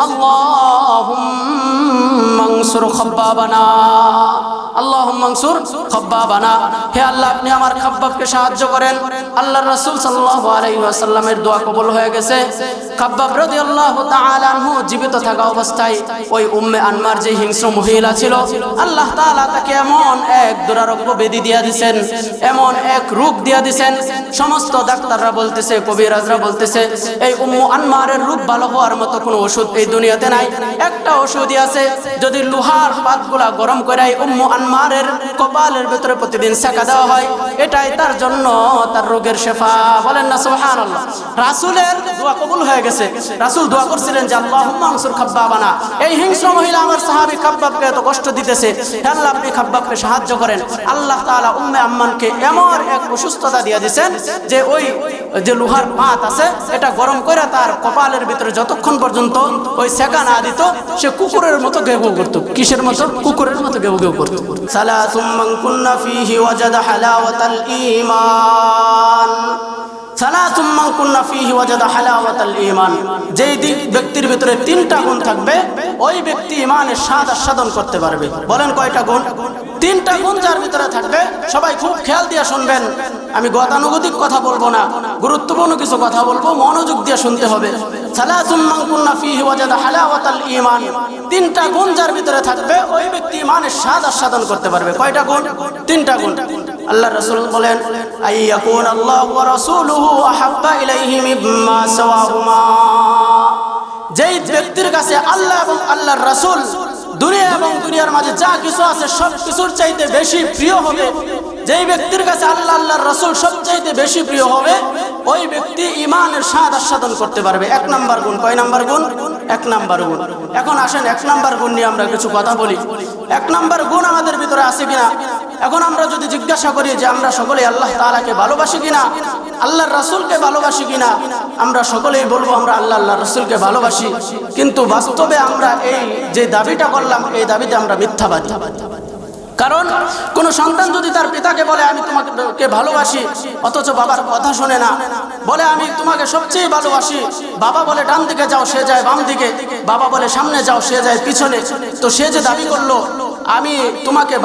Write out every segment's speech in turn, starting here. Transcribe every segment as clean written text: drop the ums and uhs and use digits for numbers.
আল্লাহুম্মা আনসুর খাব্বাবানা, আল্লাহুম্মা আনসুর খাব্বাবানা। হে আল্লাহ, আপনি আমার খাব্বাবকে সাহায্য করেন। আল্লাহর রাসূল সাল্লাল্লাহু আলাইহি ওয়াসাল্লামের দোয়া কবুল হয়ে গেছে। খাব্বাব রাদিয়াল্লাহু তাআলা আনহু জীবিত থাকা অবস্থায় ওই উম্মে আনমার যে হিংস্র মহিলা ছিল, আল্লাহ তাআলা তাকে এমন এক দুরারোগ্য ব্যাধি দিয়া দিবেন, এমন এক রোগ দিয়া দিবেন, সমস্ত ডাক্তাররা বলতেছে, কবিরাজরা বলতেছে এই উম্মু আনমারের রোগ ভালো হওয়ার মতো কোনো ওষুধ এই দুনিয়াতে নাই। একটা ওষুধই আছে, যদি লোহার পাতগুলা গরম করে উম্মু আনমারের কপালের ভিতরে প্রতিদিন সেকা দেওয়া হয়, এটাই তার জন্য তার রোগের শেফা। বলেন না সুবহানাল্লাহ। রাসূলের দোয়া কবুল হয়ে গেছে। রাসূল দোয়া করছিলেন যে আল্লাহুম্মা আনসুর খাব্বাবানা, এই হিংস্র মহিলা আমার সাহাবী খাব্বাবকে এত কষ্ট দিতেছে, হে আল্লাহ আপনি খাব্বাবকে সাহায্য করেন। আল্লাহ তাআলা উম্মে আম্মানকে এমন এক অসুস্থতা দিয়া দিয়েছেন যে ওই যে লোহার পাত আছে এটা গরম করে তার কপালের ভিতরে যতক্ষণ পর্যন্ত ওই সেকা না দিত, সে কুকুরের মতো গেউ গেউ করত। কিসের মতো? কুকুরের মতো গেউ গেউ করত। সালাসুম মান কুন্না ফীহি ওয়াজাদা হালাওয়াতাল ঈমান, সালাসুম মান কুন্না ফীহি ওয়াজাদা হালাওয়াতাল ঈমান। যেই ব্যক্তির ভিতরে তিনটা গুণ থাকবে, ওই ব্যক্তি ঈমানের স্বাদ আস্বাদন করতে পারবে। বলেন কয়টা গুণ? তিনটা গুণ যার ভিতরে থাকবে। সবাই খুব খেয়াল দিয়ে শুনবেন, আমি গতানুগতিক কথা বলবো না, গুরুত্বপূর্ণ কিছু কথা বলবো, মনোযোগ দিয়ে শুনতে হবে। সালাসুম মান কুন্না ফীহি ওয়াজাদা হালাওয়াতাল ঈমান, তিনটা গুণ যার ভিতরে থাকবে, ওই ব্যক্তি ঈমানের স্বাদ আস্বাদন করতে পারবে। কয়টা গুণ? তিনটা গুণ। আল্লাহর রাসূল বলেন আইয়াকুন আল্লাহু ওয়া রাসূলুহু আহাব্বা ইলাইহি মিম্মা সাওয়াহুমা, যেই ব্যক্তির কাছে আল্লাহ এবং আল্লাহর রাসূল দুনিয়া এবং দুনিয়ার মাঝে যা কিছু আছে সব কিছুর চাইতে বেশি প্রিয় হবে, যেই ব্যক্তির কাছে আল্লাহ আল্লাহর রাসূল সবচাইতে বেশি প্রিয় হবে, ওই ব্যক্তি ঈমানের স্বাদ আস্বাদন করতে পারবে। এক নাম্বার গুণ। কয় নাম্বার গুণ? এক নাম্বার গুণ। এখন আসেন এক নাম্বার গুণ নিয়ে আমরা কিছু কথা বলি। এক নাম্বার গুণ আমাদের ভিতরে আছে কিনা? এখন আমরা যদি জিজ্ঞাসা করি যে আমরা সকলেই আল্লাহ তাআলাকে ভালোবাসি কিনা, আল্লাহর রাসূলকে ভালোবাসি কিনা, আমরা সকলেই বলবো আমরা আল্লাহ আল্লাহর রাসূলকে ভালোবাসি। কিন্তু বাস্তবে আমরা এই যে দাবিটা করলাম, এই দাবিতে আমরা মিথ্যাবাদী। কারণ কোন সন্তান যদি তার পিতাকে বলে আমি তোমাকে ভালোবাসি, অথচ বাবার কথা শোনে না, বলে আমি তোমাকে সবচেয়ে ভালোবাসি, বাবা বলে ডান দিকে যাও, সে যায় বাম দিকে, বাবা বলে সামনে যাও, সে যায় পিছনে, তো সে যে দাবি করলো আমি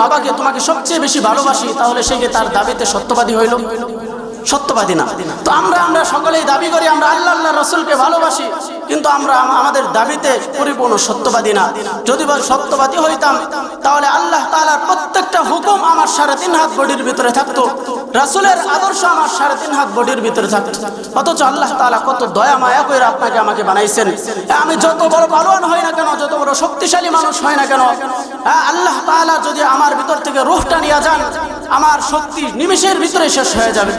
বাবাকে তোমাকে সবচেয়ে বেশি ভালোবাসি, তাহলে সে কি তার দাবিতে সত্যবাদী হইল? সত্যবাদী না। তো আমরা সকলেই দাবি করি আমরা আল্লাহ আল্লাহ রাসূলকে ভালোবাসি, কিন্তু আমরা আমাদের দাবিতে পরিপূর্ণ সত্যবাদী না। যদি বা সত্যবাদী হইতাম, তাহলে আল্লাহ তাআলার প্রত্যেকটা হুকুম আমার 3.5 হাত বডির ভিতরে থাকতো, রাসূলের আদর্শ আমার 3.5 হাত বডির ভিতরে থাকতো। অথচ আল্লাহ তাআলা কত দয়া মায়া করে আপনাকে আমাকে বানাইছেন। আমি যত বড় পালোয়ান হই না কেন, যত বড় শক্তিশালী মানুষ হয় না কেন, আল্লাহ তাআলা যদি আমার ভিতর থেকে রূহটা নিয়ে যান, আমার শক্তি নিমেষের ভিতরে শেষ হয়ে যাবে।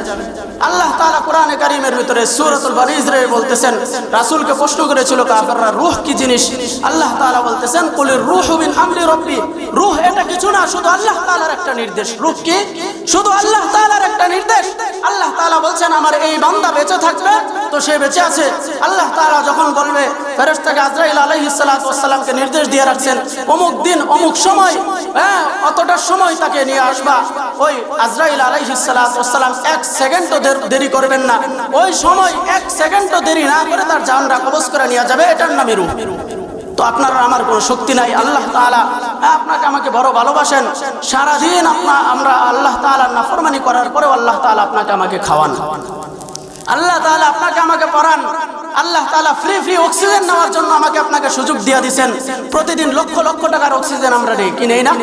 আল্লাহ তাআলা কোরআনে কারীমের ভিতরে সূরাতুল বনী ইসরাঈল বলতেছেন, রাসূলকে প্রশ্ন করেছিল কাফেররা রূহ কি জিনিস, আল্লাহ তাআলা বলতেছেন কুলির রূহু মিন আমরি রাব্বি, রূহ এটা কিছু না, শুধু আল্লাহ তাআলার একটা নির্দেশ। রূহ কি? শুধু আল্লাহ তাআলার একটা নির্দেশ। আল্লাহ তাআলা বলছেন আমার এই বান্দা বেঁচে থাকবে, তো সে বেঁচে আছে। আল্লাহ তাআলা যখন বলবে ফেরেশতাকে আজরাইল আলাইহিস সালাতু ওয়াস সালামকে নির্দেশ দিয়ে রাখছেন অমুক দিন অমুক সময় অতটার সময় তাকে নিয়ে আসবা, ওই আজরাইল আলাইহিস সালাতু ওয়াস সালাম 1 সেকেন্ডও দেরি করবেন না, ওই সময় 1 সেকেন্ডও দেরি না করে তার জানটা কবজ করে নিয়ে যাবে, এটার নামই রূহ। তো আপনার আমার কোনো শক্তি নাই, আল্লাহ তাআলা আপনাকে আমাকে বড় ভালোবাসেন। সারাদিন আমরা আল্লাহ তাআলার নাফরমানি করার পরেও আল্লাহ তাআলা আপনাকে আমাকে খাওয়ান, আল্লাহ তাআলা আপনাকে আমাকে পড়ান, আল্লাহ তাআলা ফ্রি অক্সিজেন নেওয়ার জন্য আমাকে আপনাকে সুযোগ দিয়ে দিয়েছেন। প্রতিদিন লক্ষ লক্ষ টাকার অক্সিজেন আমরা নেই, কি নেই না?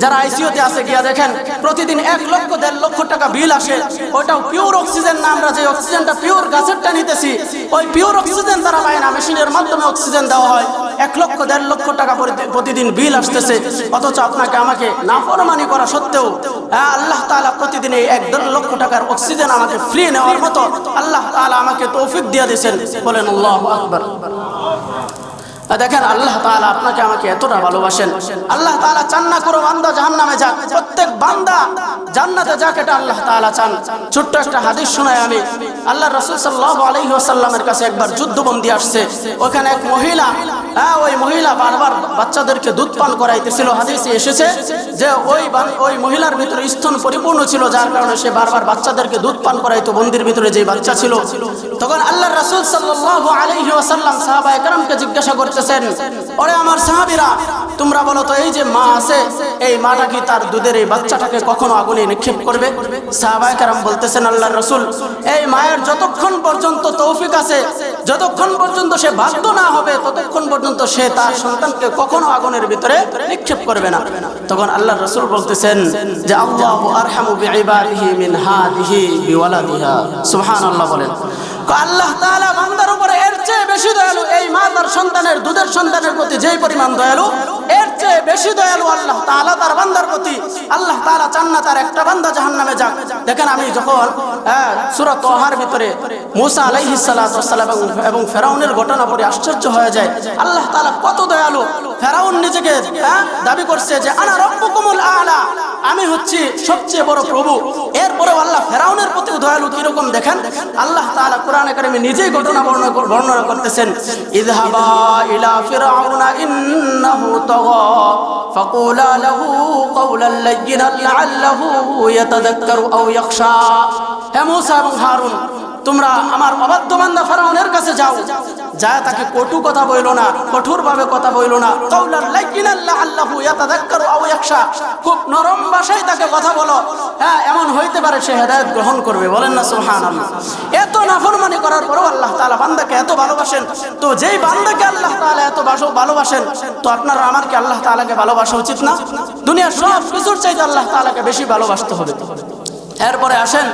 যারা আইসিইউতে আছে গিয়া দেখেন, প্রতিদিন 1 লক্ষ 1.5 লক্ষ টাকা বিল আসে, ওটাও পিওর অক্সিজেন না। আমরা যে অক্সিজেনটা পিওর গাছেরটা নিতেছি, ওই পিওর অক্সিজেন তারা পায় না, মেশিনের মাধ্যমে অক্সিজেন দেওয়া হয়। 1 লক্ষ 1.5 লক্ষ টাকা প্রতিদিন বিল আসতেছে, অথচ আপনাকে আমাকে নাফরমানি করা সত্ত্বেও আল্লাহ তাআলা প্রতিদিন এই 1.5 লক্ষ টাকার অক্সিজেন আমাকে ফ্রি নেওয়ার মতো আল্লাহ তাআলা আমাকে তৌফিক দিয়ে দিয়েছেন। বলেন আল্লাহু আকবার। দেখেন আল্লাহ তাআলা আপনাকে আমাকে এতটা ভালোবাসেন। আল্লাহ তাআলা চান না কোনো বান্দা জাহান্নামে যাক, প্রত্যেক বান্দা জান্নাতে যাক, এটা আল্লাহ তাআলা চান। ছোট্ট একটা হাদিস শোনাই আমি। আল্লাহর রাসূল সাল্লাল্লাহু আলাইহি ওয়াসাল্লামের কাছে একবার যুদ্ধবন্দী আসছে, ওখানে এক মহিলা ওই মহিলা বারবার বাচ্চাদেরকে দুধ পান করাইতেছিল। হাদিসে এসেছে যে ওই মহিলার ভিতরে স্তন পরিপূর্ণ ছিল, যার কারণে সে বারবার বাচ্চাদেরকে দুধ পান করাইতো। বন্দির ভিতরে যে বাচ্চা ছিল, তখন আল্লাহর রাসূল সাল্লাল্লাহু আলাইহি ওয়াসাল্লাম সাহাবায়ে কেরামকে জিজ্ঞাসা করতেছেন, ওরে আমার সাহাবীরা, তোমরা বলো তো এই যে মা আছে, এই মাটা কি তার দুধের এই বাচ্চাটাকে কখনো আগুনে নিক্ষেপ করবে? সাহাবায়ে কেরাম বলতেছেন, আল্লাহর রাসূল, এই মায়ের যতক্ষণ পর্যন্ত তৌফিক আছে, যতক্ষণ পর্যন্ত সে বাধ্য না হবে, ততক্ষণ পর্যন্ত সে তার সন্তানকে কখনো আগুনের ভিতরে নিক্ষেপ করবে না। তখন আল্লাহর রাসূল বলতেছেন যে আল্লাহু আরহামু বিইবাদিহি মিন হাদিহি বিওয়ালাদিহা। সুবহানাল্লাহ বলেন। আল্লাহ তাআলা বান্দার উপরে এর চেয়ে বেশি দয়ালু। এই মা তার সন্তানের দুধের সন্তানের প্রতি যেই পরিমাণ দয়ালু, এর চেয়ে বেশি দয়ালু আল্লাহ তাআলা তার বান্দার প্রতি। আল্লাহ তাআলা চান না তার একটা বান্দা জাহান্নামে যাক। দেখেন, আমি যখন সূরা তাহার ভিতরে মূসা আলাইহিস সালাতু ওয়াস সালাম এবং ফেরাউনের ঘটনা পড়ে আশ্চর্য হয়ে যায়। আল্লাহ তাআলা কত দয়ালু। ফেরাউন নিজেকে দাবি করছে যে আনা রাব্বুকুমুল আ'লা, আমি হচ্ছি সবচেয়ে বড় প্রভু। এরপরে আল্লাহ ফেরাউনের প্রতি দয়ালু কিরকম দেখেন। আল্লাহ তাআলা কোরআনে কারিমে নিজেই ঘটনা বর্ণনা করতেছেন, ইযহাবা ইলা ফিরআউনা ইন্নাহু তাগা ফাকুলা লাহু কাওলান লায়্যিনান লাআল্লাহু ইয়াতাযাক্কারু আও ইয়াখশা। হে মূসা এবং হারুন, তোমরা আমার অবাধ্য বান্দা ফেরাউনের কাছে যাও, যায় তাকে কটু কথা বইলো না, কঠোরভাবে কথা বইলো না। কাওলান লায়্যিনান লাআল্লাহু ইয়াতাযাক্কারু আও ইয়াখশা, খুব নরম ভাষায় তাকে কথা বলো। এমন হইতে পারে সে হেদায়েত গ্রহণ করবে। বলেন না সুবহানাল্লাহ। এত নাফরমানি করার পরেও আল্লাহ তাআলা বান্দাকে এত ভালোবাসেন। তো যেই বান্দাকে আল্লাহ তাআলা এত ভালোবাসেন, তো আপনারা আমার কি আল্লাহ তাআলাকে ভালোবাসা উচিত না? দুনিয়ার সব কিছুর চাইতে আল্লাহ তাআলাকে বেশি ভালোবাসতে হবে। এরপরে আসেন,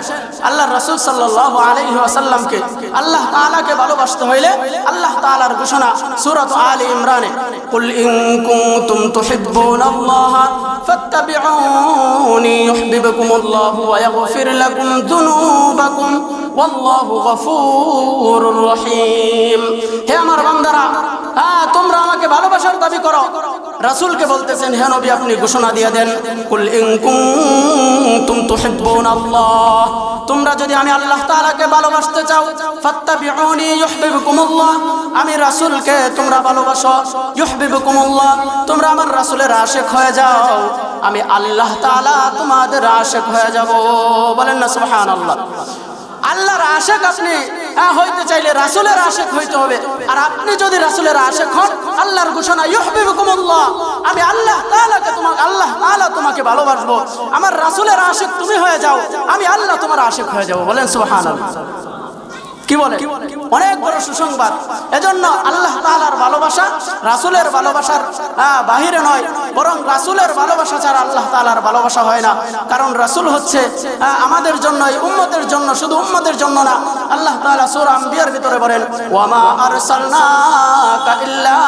আল্লাহর রাসূল সাল্লাল্লাহু আলাইহি ওয়াসাল্লামকে আল্লাহ তাআলাকে ভালোবাসতে হইলে আল্লাহ তাআলার ঘোষণা সূরা আলে ইমরানে, কুল ইন কুনতুম তুহিব্বুনাল্লাহা ফাত্তাবিউনি ইউহিব্বুকুমুল্লাহু ওয়া ইয়াগফির লাকুম যুনুবাকুম ওয়াল্লাহু গফুরুর রহিম। হে আমার বান্দারা, তোমরা আমাকে ভালোবাসার দাবি করো। রাসূলকে বলতেছেন, হে নবী, আপনি ঘোষণা দিয়ে দেন, কুল ইন কুনতুম তুহিব্বুনাল্লাহ, তোমরা যদি আমি আল্লাহ তাআলাকে ভালোবাসতে চাও, ফাত্তাবিউনি ইউহিব্বুকুমুল্লাহ, আমি রাসূলকে তোমরা ভালোবাসো, ইউহিব্বুকুমুল্লাহ, তোমরা আমার রাসূলের আশিক হয়ে যাও, আমি আল্লাহ তাআলা তোমাদের আশিক হয়ে যাব। বলেন না সুবহানাল্লাহ। আল্লাহর আশিক আপনি হইতে চাইলে রাসূলের আশিক হইতে হবে। আর আপনি যদি রাসূলের আশিক হন, আল্লাহর ঘোষণা ইউহিব্বুকুমুল্লাহ, আমি আল্লাহ তাআলা তোমাকে ভালোবাসবো। আমার রাসূলের আশিক তুমি হয়ে যাও, আমি আল্লাহ তোমার আশিক হয়ে যাব। বলেন সুবহানাল্লাহ। কি বলে? অনেক বড় সুসংবাদ। এজন্য আল্লাহ তাআলার ভালোবাসা রাসূলের ভালোবাসার বাহিরে নয়, বরং রাসূলের ভালোবাসা ছাড়া আল্লাহ তাআলার ভালোবাসা হয় না। কারণ রাসূল হচ্ছে আমাদের জন্য, এই উম্মতের জন্য, শুধু উম্মতের জন্য না। আল্লাহ তাআলা সূরা আম্বিয়ার ভিতরে বলেন, ওয়া মা আরসালনাকা ইল্লা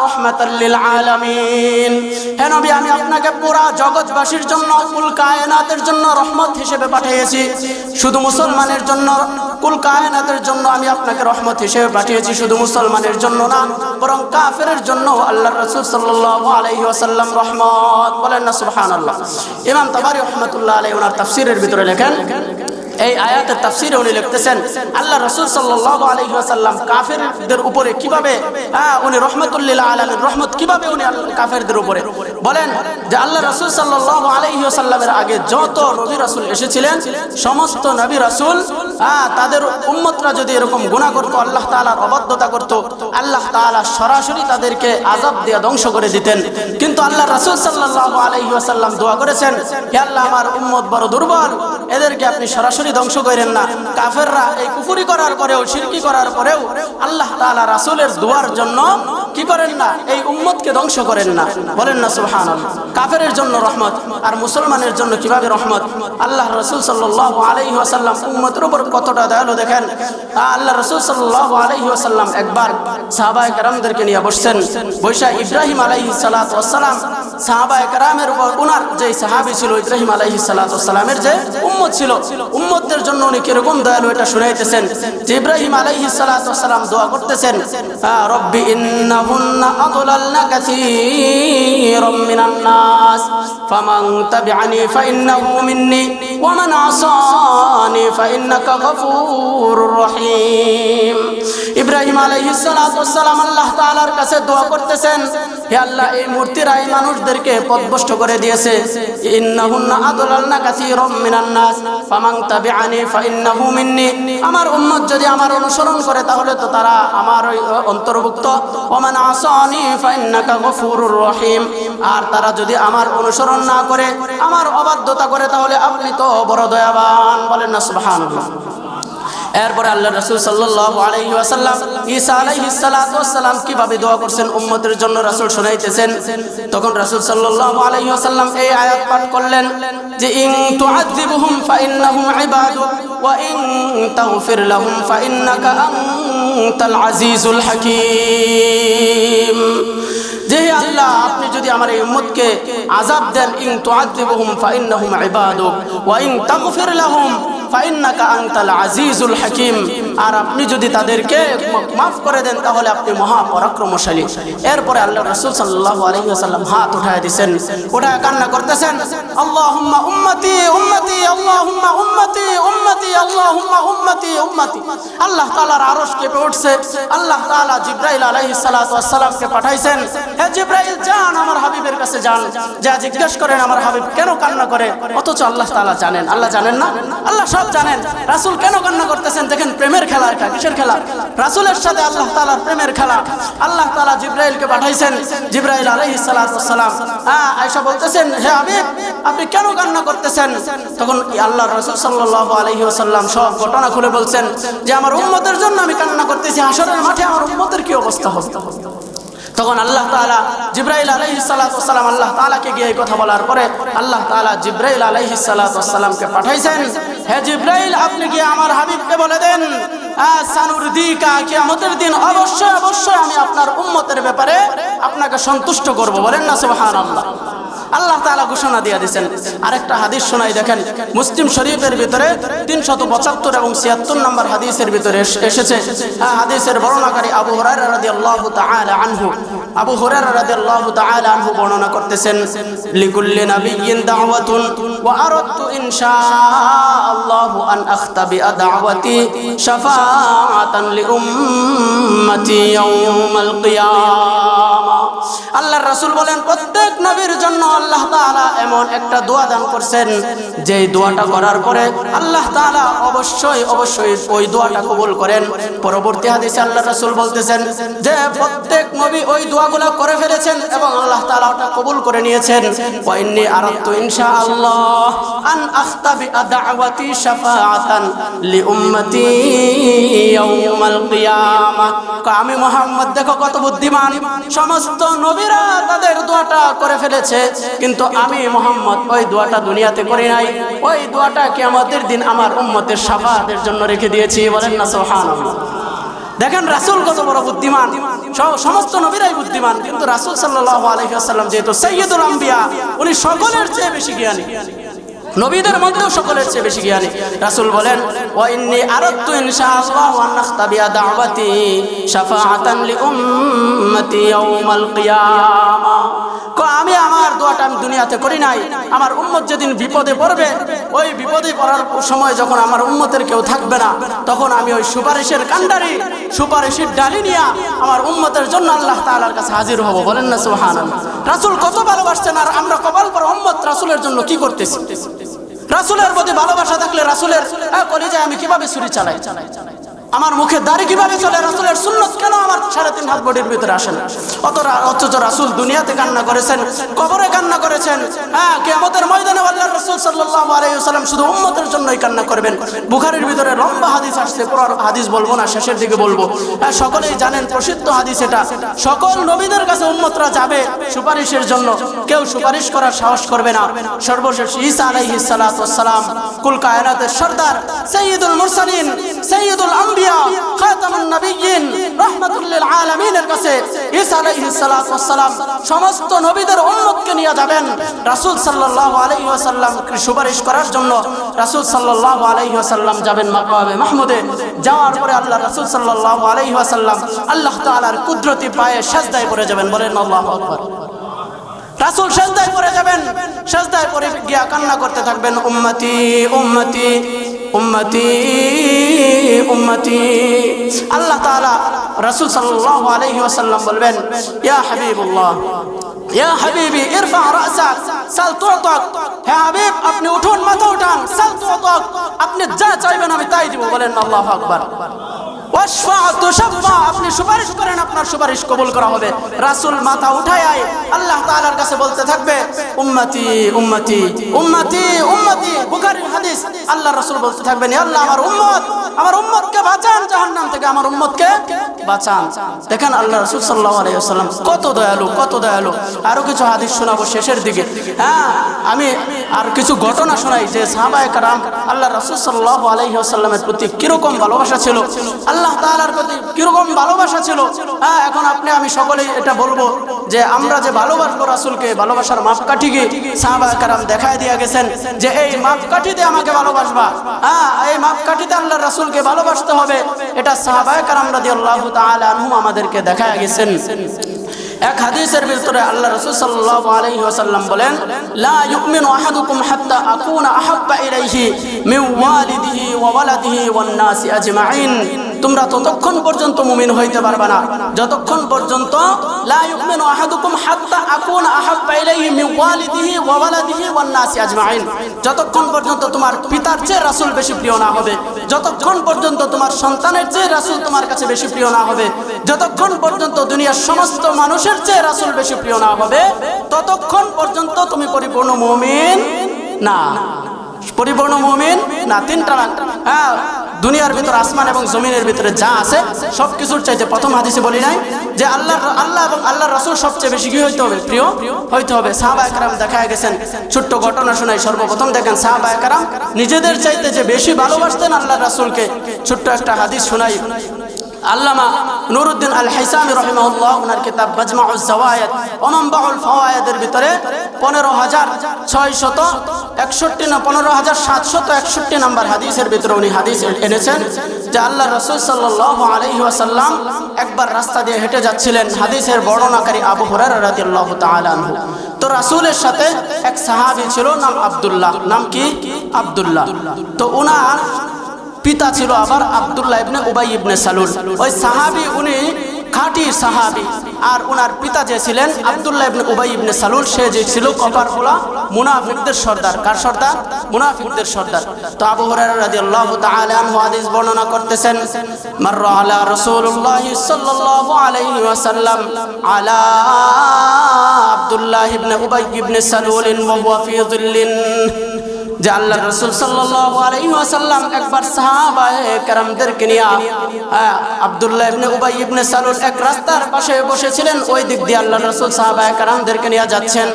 রাহমাতাল লিল আলামিন। হে নবী, আমি আপনাকে পুরা জগৎবাসীর জন্য, কুল কায়নাতের জন্য রহমত হিসেবে পাঠিয়েছি। শুধু মুসলমানের জন্য, কুল কায়নাতের জন্য আমি আপনাকে রহমত হিসেবে পাঠিয়েছি। শুধু মুসলমানের জন্য না, বরং কাফেরের জন্য আল্লাহর রাসূল সাল্লাল্লাহু আলাইহি ওয়াসাল্লাম রহমত। বলেন না সুবহানাল্লাহ। ইমাম তাবারী রাহমাতুল্লাহ আলাইহি ওনার তাফসীরের ভিতরে লেখেন, এই আয়াতের তাফসীরে উনি লিখতেছেন, আল্লাহ রাসূল সাল্লাল্লাহু আলাইহি ওয়াসাল্লাম কাফেরদের উপরে কিভাবে উনি রাহমাতুল লিল আলামিন, রহমত কিভাবে উনি কাফেরদের উপরে বলেন যে আল্লাহ রাসূল সাল্লাল্লাহু আলাইহি ওয়াসাল্লামের আগে যত নবী রাসূল এসেছিলেন, সমস্ত নবী রাসূল তাদের উম্মতরা যদি এরকম গুনাহ করত, আল্লাহ তাআলার অবাধ্যতা করত, আল্লাহ তাআলা সরাসরি তাদেরকে আযাব দিয়ে ধ্বংস করে দিতেন। কিন্তু আল্লাহ রাসূল সাল্লাল্লাহু আলাইহি ওয়াসাল্লাম দোয়া করেছেন, হে আল্লাহ, আমার উম্মত বড় দুর্বল, এদেরকে আপনি সরাসরি ধ্বংস করেন না। কাফেররা এই কুফরি করার পরেও, শিরকি করার পরেও আল্লাহ তাআলা রাসূলের দোয়ার জন্য কি করেন না, এই উম্মতকে ধ্বংস করেন না। বলেন না সুবহানাল্লাহ। কাফেরের জন্য রহমত, আর মুসলমানের জন্য কিভাবে রহমত। আল্লাহ রাসূল সাল্লাল্লাহু আলাইহি ওয়াসাল্লাম উম্মতের উপর কতটা দয়ালু দেখেন। আল্লাহ রাসূল সাল্লাল্লাহু আলাইহি ওয়াসাল্লাম একবার সাহাবায়ে কেরামদেরকে নিয়ে বসছেন। বৈশা ইব্রাহিম আলাইহিস সালাতু ওয়াস সালাম সাহাবায়ে কেরামের উপর, উনার যে সাহাবী ছিল ইব্রাহিম আলাইহিস সালাতু ওয়াস সালামের যে উম্মত ছিল, উম্মতদের জন্য উনি কিরকম দয়ালু এটা শুনাইতেছেন। যে ইব্রাহিম আলাইহিস সালাতু ওয়াস সালাম দোয়া করতেছেন, রব্বি ইন্নাহুন্না আদলালনা কাসীরাম মিনান নাস ফামান তাবিআনি ফাইন্নাহু মিন্নি ومن عصاني فإنك غفور رحيم ইব্রাহিম আলাইহিস সালাতু ওয়াস সালাম আল্লাহ তাআলার কাছে দোয়া করতেছেন, হে আল্লাহ এই মূর্তিরা এই মানুষদেরকে পথভ্রষ্ট করে দিয়েছে, ইন্নাহুন্না আদলালনা কাসীরাম মিনান নাস ফামান তাবিআনি ফাইন্নাহু মিন্নি, আমার উম্মত যদি আমার অনুসরণ করে তাহলে তো তারা আমার অন্তর্ভুক্ত, ওমান আসানি ফাইন্নাকা গফুরুর রহিম, আর তারা যদি আমার অনুসরণ না করে আমার অবাধ্যতা করে তাহলে আপনি তো বড় দয়াবান। বলেন না সুবহানাল্লাহ। এরপরে আল্লাহ রাসূল সাল্লাল্লাহু আলাইহি ওয়াসাল্লাম ঈসা আলাইহিস সালাতু ওয়াস সালাম কিভাবে দোয়া করছেন উম্মতের জন্য রাসূল শুনাইতেছেন। তখন রাসূল সাল্লাল্লাহু আলাইহি ওয়াসাল্লাম এই আয়াত পাঠ করলেন যে ইন তুআযিবুহুম ফাইন্নাহুম ইবাদুক ওয়া ইন তাগফির লাহুম ফাইন্নাকা আনতাল আজিজুল হাকীম। যে আল্লাহ আপনি যদি আমার এই উম্মতকে আযাব দেন, ইন তুআযিবুহুম ফাইন্নাহুম ইবাদুক ওয়া ইন তাগফির লাহুম ফাইন্নাকা আনতাল আজিজুল হাকীম, আর আপনি যদি তাদেরকে মাফ করে দেন তাহলে আপনি মহা পরাক্রমশালী। এরপরে আল্লাহ রাসূল সাল্লাল্লাহু আলাইহি ওয়াসাল্লাম হাত উঠায় দিয়েছেন, উঠায় কান্না করতেছেন, আল্লাহুম্মা উম্মতি উম্মতি আল্লাহুম্মা উম্মতি উম্মতি আল্লাহুম্মা উম্মতি উম্মতি। আল্লাহ তাআলার আরশ কেঁপে উঠছে। আল্লাহ তাআলা জিবরাইল আলাইহিস সালাতু ওয়াস সালামকে পাঠাইছেন, হে জিবরাইল যান আমার হাবিবের কাছে যান, যা জিজ্ঞেস করেন আমার হাবিব কেন কান্না করে। অথচ আল্লাহ তাআলা জানেন, আল্লাহ জানেন না? আল্লাহ সব জানেন। রাসূল কেন কান্না করতেছেন? দেখেন প্রেমের খেলা, এটা কিসের খেলা? রাসূলের সাথে আল্লাহ তাআলার প্রেমের খেলা। আল্লাহ তাআলা জিবরাইলকে পাঠাইছেন, জিবরাইল আলাইহিস সালাতু ওয়াস সালাম আয়েশা বলতেছেন, হে হাবিব আপনি কেন কান্না করতেছেন? তখন আল্লাহর রাসূল সাল্লাল্লাহু আলাইহি ওয়াসাল্লাম সব ঘটনা খুলে বলছেন যে আমার উম্মতের জন্য আমি কান্না করতেছি, হাশরের মাঠে আমার উম্মতের কি অবস্থা হবে। তখন আল্লাহ তাআলা জিবরাইল আলাইহিস সালাতু ওয়াস সালাম আল্লাহ তাআলাকে গিয়ে এই কথা বলার পরে আল্লাহ তাআলা জিবরাইল আলাইহিস সালাতু ওয়াস সালামকে পাঠাইছেন, হে জিবরাইল আপনি গিয়ে আমার হাবিবকে বলে দেন সানুরদিকা, কিয়ামতের দিন অবশ্যই অবশ্যই আমি আপনার উম্মতের ব্যাপারে আপনাকে সন্তুষ্ট করব। বলেন না সুবহানাল্লাহ। আল্লাহ তাআলা ঘোষণা দিয়ে দিয়েছেন। আরেকটা হাদিস শোনাই, দেখেন মুসলিম শরীফের ভিতরে 375 এবং 76 নম্বর হাদিসের ভিতরে এসেছে। হাদিসের বর্ণনাকারী আবু হুরায়রা রাদিয়াল্লাহু তাআলা আনহু, আবু হুরায়রা রাদিয়াল্লাহু তাআলা আনহু বর্ণনা করতেছেন, লিকুল্লি নাবিয়্যিন দাওয়াতুন ওয়া আরাদতু ইনশাআল্লাহু আন আখতাবি দাওয়াতি শাফাআতান লিউম্মতি ইয়াউমাল কিয়ামা। আল্লাহর রাসূল বলেন প্রত্যেক নবীর জন্য আল্লাহ তাআলা এমন একটা দোয়া দান করছেন, যে দোয়াটা করার পরে আল্লাহ তাআলা অবশ্যই অবশ্যই ওই দোয়াটা কবুল করেন। পরবর্তী হাদিসে আল্লাহর রাসূল বলতেছেন যে প্রত্যেক নবী ওই দোয়াগুলো করে ফেলেছেন এবং আল্লাহ তাআলা ওটা কবুল করে নিয়েছেন। ওয়া ইন্নী আরাদতু ইনশাআল্লাহ আন আখতাবি দাওয়াতি শাফাআতান লিউম্মতি ইয়াউমাল কিয়ামা। আমি মুহাম্মদ দেখো কত বুদ্ধিমান, সমস্ত নবীরা তাদের দোয়াটা করে ফেলেছে, কিন্তু আমি মুহাম্মদ ওই দোয়াটা দুনিয়াতে করি নাই। ওই দোয়াটা কিয়ামতের দিন আমার উম্মতের শাফাআতের জন্য রেখে দিয়েছি। বলেন না সুবহানাল্লাহ। দেখেন রাসূল কত বড় বুদ্ধিমান, সমস্ত নবীরাই বুদ্ধিমান, কিন্তু রাসূল সাল্লাল্লাহু আলাইহি ওয়াসাল্লাম যেহেতু সাইয়্যিদুল আম্বিয়া, উনি সকলের চেয়ে বেশি জ্ঞানী, নবীদের মধ্যেও সকলের চেয়ে বেশি জ্ঞানী। রাসূল বলেন ওয়া ইন্নী আরাদতু ইনশাআল্লাহু আন আখতাবিয়া দাওয়াতি শাফাআতান লিউম্মতি ইয়াউমাল কিয়ামা। আমি আমার দোয়াটা আমি দুনিয়াতে করি নাই, আমার উম্মত যেদিন বিপদে পড়বে, ওই বিপদে পড়ার সময় যখন আমার উম্মতের কেউ থাকবে না, তখন আমি ওই সুপারিশের কান্ডারি, সুপারিশের ডালি নিয়ে আমার উম্মতের জন্য আল্লাহ তাআলার কাছে হাজির হব। বলেন না সুবহানাল্লাহ। রাসূল কত ভালোবাসতেন, আর আমরা কপাল করে উম্মত রাসূলের জন্য কি করতেছি। রাসূলের প্রতি ভালোবাসা থাকলে রাসূলের কলিজায় আমি কিভাবে ছুরি চালাই, আমার মুখে দাড়ি কিভাবে চলে, রাসূলের সুন্নাত কেন আমার 3.5 হাত বডির ভিতরে আসে না। অথচ রাসূল দুনিয়াতে কান্না করেছেন, কবরে কান্না করেছেন, কিয়ামতের ময়দানে আল্লাহর রাসূল সাল্লাল্লাহু আলাইহি ওয়াসাল্লাম শুধু উম্মতের জন্যই কান্না করবেন। বুখারীর ভিতরে লম্বা হাদিস আসছে, পুরো হাদিস বলবো না, শেষের দিকে বলবো। সকলেই জানেন প্রসিদ্ধ হাদিস এটা, সকল নবীদের কাছে উম্মতরা যাবে সুপারিশের জন্য, কেউ সুপারিশ করার সাহস করবে না। সর্বশেষ ঈসা আলাইহিস সালাতু ওয়াস সালাম, কুল কায়নাতের সরদার, সাইয়্যিদুল মুরসালিন, সাইয়্যিদুল আম্বিয়া, খাতামুন নবিয়্যিন, রাহমাতুল লিল আলামিনের কাছে ঈসা আলাইহিস সালাতু ওয়াস সালাম সমস্ত নবীদের উম্মতকে নিয়ে যাবেন রাসূল সাল্লাল্লাহু আলাইহি ওয়াসাল্লামকে সুপারিশ করার জন্য। রাসূল সাল্লাল্লাহু আলাইহি ওয়াসাল্লাম যাবেন মাকামে মাহমুদে, যাওয়ার পরে আল্লাহ রাসূল সাল্লাল্লাহু আলাইহি ওয়াসাল্লাম আল্লাহ তাআলার কুদরতি পায়ে সিজদায় পড়ে যাবেন। বলেন আল্লাহু আকবার। রাসূল সিজদায় পড়ে যাবেন, সিজদায় পড়ে গিয়া কান্না করতে থাকবেন, উম্মতি উম্মতি উম্মতি উম্মতি। আল্লাহ তাআলা রাসূল সাল্লাল্লাহু আলাইহি ওয়াসাল্লাম বলবেন, ইয়া হাবিবুল্লাহ ইয়া হাবিবি ইরফা রাসাক সাল তুতাক, হে হাবিব আপনি উঠুন, মাথা উঠান, সাল তুতাক, আপনি যা চাইবেন আমি তাই দিব। বলেন আল্লাহু আকবার। ওয়াশফা তুশফা, আপনি সুপারিশ করেন, আপনার সুপারিশ কবুল করা হবে। রাসূল মাথা উঠায় আল্লাহ তাআলার কাছে বলতে থাকবে, উম্মতি উম্মতি উম্মতি উম্মতি। বুখারীর হাদিস, আল্লাহ রাসূল বলতে থাকবেন, ইয়া আল্লাহ আমার উম্মতকে বাঁচান জাহান্নাম থেকে, আমার উম্মতকে বাঁচান। দেখেন আল্লাহ রাসূল সাল্লাল্লাহু আলাইহি ওয়াসাল্লাম কত দয়ালু, কত দয়ালু। আরো কিছু হাদিস শোনাবো শেষের দিকে। হ্যাঁ, আমি আর কিছু ঘটনা শোনাই যে সাহাবায়ে কেরাম আল্লাহ রাসূল সাল্লাল্লাহু আলাইহি ওয়াসাল্লামের প্রতি কিরকম ভালোবাসা ছিল, আল্লাহ তাআলার প্রতি কিরকম ভালোবাসা ছিল। হ্যাঁ, এখন আপনি আমি সকলেই এটা বলবো যে আমরা যে ভালোবাসবো রাসূলকে, ভালোবাসার মাপকাঠিকে সাহাবায়ে কেরাম দেখায় দিয়ে গেছেন যে এই মাপকাঠিতে আমাকে ভালোবাসবা। হ্যাঁ, এই মাপকাঠিতে আল্লাহর রাসূলকে ভালোবাসতে হবে, এটা সাহাবায়ে কেরাম রাদিয়াল্লাহু তাআলা আনহুম আমাদেরকে দেখায় গেছেন। এক হাদিসের ভিতরে আল্লাহ রাসূল সাল্লাল্লাহু আলাইহি ওয়াসাল্লাম বলেন, লা ইউমিনু আহাদুকুম হাত্তা আকুনা আহাব্বা ইলাইহি মিন ওয়ালিদিহি ওয়া ওয়ালাদিহি ওয়ান নাসি আজমাইন। তোমরা ততক্ষণ পর্যন্ত মুমিন হইতে পারবে না যতক্ষণ পর্যন্ত লা ইউমিনু আহাদুকুম হাত্তা আকুনা আহাব্বা ইলাইহি মিন ওয়ালিদিহি ওয়া ওয়ালাদিহি ওয়ান নাসি আজমাইন। যতক্ষণ পর্যন্ত তোমার পিতার চেয়ে রাসূল বেশি প্রিয় না হবে, যতক্ষণ পর্যন্ত তোমার সন্তানের চেয়ে রাসূল তোমার কাছে বেশি প্রিয় না হবে, যতক্ষণ পর্যন্ত দুনিয়ার সমস্ত মানুষের চেয়ে রাসূল বেশি প্রিয় না হবে, ততক্ষণ পর্যন্ত তুমি পরিপূর্ণ মুমিন না। পরিপূর্ণ মুমিন না। তিনটা, হ্যাঁ, দুনিয়ার ভিতর আসমান এবং জমিনের ভিতরে যা আছে সবকিছুর চাইতে প্রথম হাদিসে বলি নাই যে আল্লাহ এবং আল্লাহর রাসূল সবচেয়ে বেশি কি হইতে হবে? প্রিয় হইতে হবে। সাহাবায়ে কেরাম দেখায় গেছেন, ছোট্ট ঘটনা শোনাই। সর্বপ্রথম দেখেন সাহাবায়ে কেরাম নিজেদের চাইতে যে বেশি ভালোবাসতেন আল্লাহর রাসূলকে। ছোট্ট একটা হাদিস শোনাই। আল্লামা নুরউদ্দিন আল হাইসামি রাহিমাহুল্লাহ ওনার কিতাব মাজমাউজ যাওয়ায়েদ ওয়া মানবাউল ফাওয়ায়েদের ভিতরে 15661 না 15761 নাম্বার হাদিসের ভিতরে উনি হাদিস এনেছেন যে আল্লাহ রাসূল সাল্লাল্লাহু আলাইহি ওয়াসাল্লাম একবার রাস্তা দিয়ে হেঁটে যাচ্ছিলেন। হাদিসের বর্ণনাকারী আবু হুরায়রা রাদিয়াল্লাহু তাআলা আনহু। তো রাসূলের সাথে এক সাহাবী ছিল, নাম আব্দুল্লাহ। নাম কি? আব্দুল্লাহ। তো উনার পিতা ছিল আবার আব্দুল্লাহ ইবনে উবাই ইবনে সালুল। ওই সাহাবী উনি খাঁটি সাহাবী, আর উনার পিতা যে ছিলেন আব্দুল্লাহ ইবনে উবাই ইবনে সালুল, সে যে ছিল কপারফোলা মুনাফিকদের সর্দার। কার সর্দার? মুনাফিকদের সর্দার। তো আবু হুরায়রা রাদিয়াল্লাহু তাআলা আনহু হাদিস বর্ণনা করতেছেন, মাররা আলা রাসূলুল্লাহ সাল্লাল্লাহু আলাইহি ওয়াসাল্লাম আলা আব্দুল্লাহ ইবনে উবাই ইবনে সালুল ওয়া হুয়া ফি যিল্লিন। যে আল্লাহ রাসূল সাল্লাল্লাহু আলাইহি ওয়াসাল্লাম একবার সাহাবায়ে কেরামদেরকে নিয়ে আব্দুল্লাহ ইবনে উবাই ইবনে সালুল এক রাস্তার পাশে বসেছিলেন। ওই দিক দিয়ে আল্লাহ রাসূল সাহাবায়ে কেরামদেরকে নিয়ে যাচ্ছেন।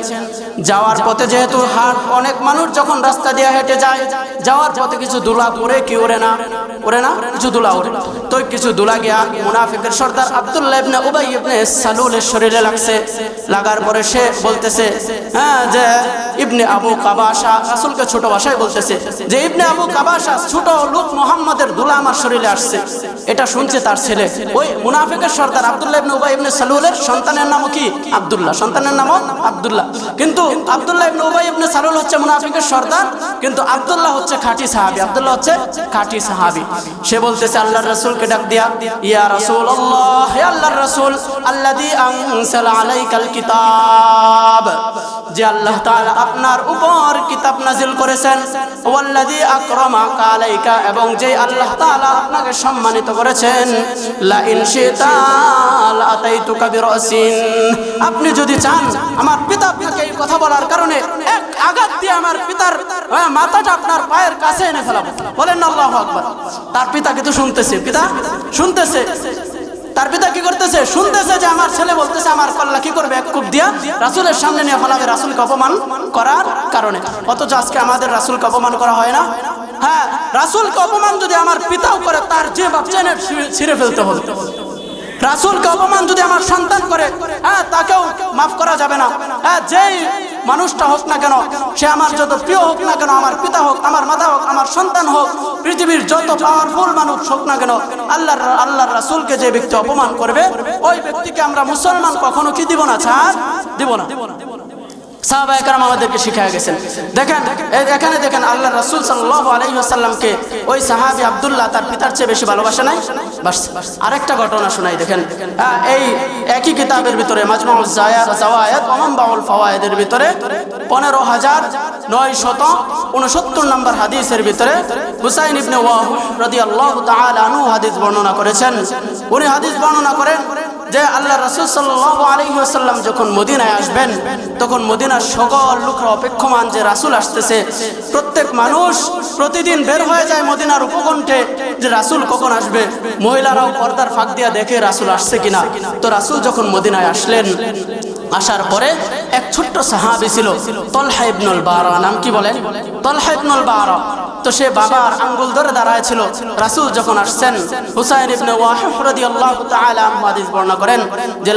যাওয়ার পথে যেহেতু হাট, অনেক মানুষ যখন রাস্তা দিয়ে হেঁটে যায়, যাওয়ার পথে কিছু ধুলা পড়ে কি ওরে না, ওরে না, কিছু ধুলা ওরে। তো কিছু ধুলা গিয়া মুনাফিকের সর্দার আব্দুল্লাহ ইবনে উবাই ইবনে সালুলের শরীরে লাগছে। লাগার পরে সে বলতেছে, হ্যাঁ, যে ইবনে আবু কাবাশা, রাসূলকে ছোট ভাষায় বলতেছে যে ইবনে আবু কাবাশা, ছোট লোক মুহাম্মাদের ধুলা আমার শরীরে আসছে। এটা শুনছে তার ছেলে, ওই মুনাফিকের সর্দার আব্দুল্লাহ ইবনে উবাই ইবনে সালুলের সন্তানের নাম কি? আব্দুল্লাহ। সন্তানের নাম আব্দুল্লাহ। কিন্তু আব্দুল্লাহ ইবনে উবাই ইবনে সালুল হচ্ছে মুনাফিকের সর্দার, কিন্তু আব্দুল্লাহ হচ্ছে খাঁটি সাহাবী। আব্দুল্লাহ হচ্ছে খাঁটি সাহাবী। সে বলতেছে আল্লাহর রাসূলকে ডাক দিয়া, ইয়া রাসূলুল্লাহ, হে আল্লাহর রাসূল, আল্লাযী আনসালা আলাইকাল কিতাব, যে আল্লাহ তাআলা আপনার উপর কিতাব নাযিল করেছেন, ওয়াল্লাযী আকরামাকা আলাইকা, এবং যে আল্লাহ তাআলা আপনাকে সম্মানিত করেছেন, লা ইন শিতা লা আতাইতুকা বিরাসিন, আপনি যদি চান আমার পিতা আপনাকে এই কথা বলার কারণে এক আঘাত দিয়ে আমার পিতার মাথাটা আপনার পায়ের কাছে এনে ফেলাবো। বলেন আল্লাহু আকবার। তার পিতা কিন্তু শুনতেছে, পিতা শুনতেছে। তার পিতা কি করতেছে? শুনতেছে যে আমার ছেলে বলতেছে আমার কল্লা কি করবে, এক কূপ দিয়া রাসূলের সামনে নিয়ে ফেলাবে রাসূলকে অপমান করার কারণে। অথচ আজকে আমাদের রাসূলকে অপমান করা হয় না? হ্যাঁ, রাসূলকে অপমান যদি আমার পিতাও করে, তার যে বাপ চেনে ছিঁড়ে ফেলতে হবে। রাসূলকে অপমান যদি আমার সন্তান করে, হ্যাঁ, তাকেও মাফ করা যাবে না। হ্যাঁ, যেই মানুষটা হোক না কেন, সে আমার যত প্রিয় হোক না কেন, আমার পিতা হোক, আমার মাতা হোক, আমার সন্তান হোক, পৃথিবীর যত পাওয়ারফুল মানুষ হোক না কেন, আল্লাহর রাসূলকে যে ব্যক্তি অপমান করবে, ওই ব্যক্তিকে আমরা মুসলমান কখনো কি দিব না? ছাড় দিব না। সাহাবায়ে কেরাম আমাদেরকে শিখিয়ে গেছেন। দেখেন এখানে দেখেন আল্লাহ রাসূল সাল্লাল্লাহু আলাইহি ওয়াসাল্লামকে ওই সাহাবী আব্দুল্লাহ তার পিতার চেয়ে বেশি ভালোবাসে নাই। বাস আরেকটা ঘটনা শোনাই। দেখেন এই একই কিতাবের ভিতরে মাজমুউজ যাওয়ায়েদ ওয়া মানবাউল ফাওয়ায়েদের ভিতরে 15969 নম্বর হাদিসের ভিতরে হুসাইন ইবনে ওয়াহব রাদিয়াল্লাহু তাআলা আনহু হাদিস বর্ণনা করেছেন। উনি হাদিস বর্ণনা করেন যে আল্লাহ রাসূল সাল্লাল্লাহু আলাইহি ওয়াসাল্লাম যখন মদিনায় আসবেন তখন মদিনার সকল লোকরা অপেক্ষমান যে রাসূল আসতেছে। প্রত্যেক মানুষ প্রতিদিন বের হয়ে যায় মদিনার উপকণ্ঠে যে রাসূল কখন আসবে। মহিলারাও পর্দার ফাঁক দিয়ে দেখে রাসূল আসছে কিনা। তো রাসূল যখন মদিনায় আসলেন, আসার পরে এক ছোট্ট সাহাবী ছিল তলহা ইবনুল বারা, নাম কি বলেন? তলহা ইবনুল বারা। তো সে বাবার আঙ্গুল ধরে দাঁড়ায় ছিল। রাসূল যখন আসছেন, হুসাইন ইবনে ওয়াহিব রাদিয়াল্লাহু তাআলা আনহু হাদিস বর্ণনা করেন যে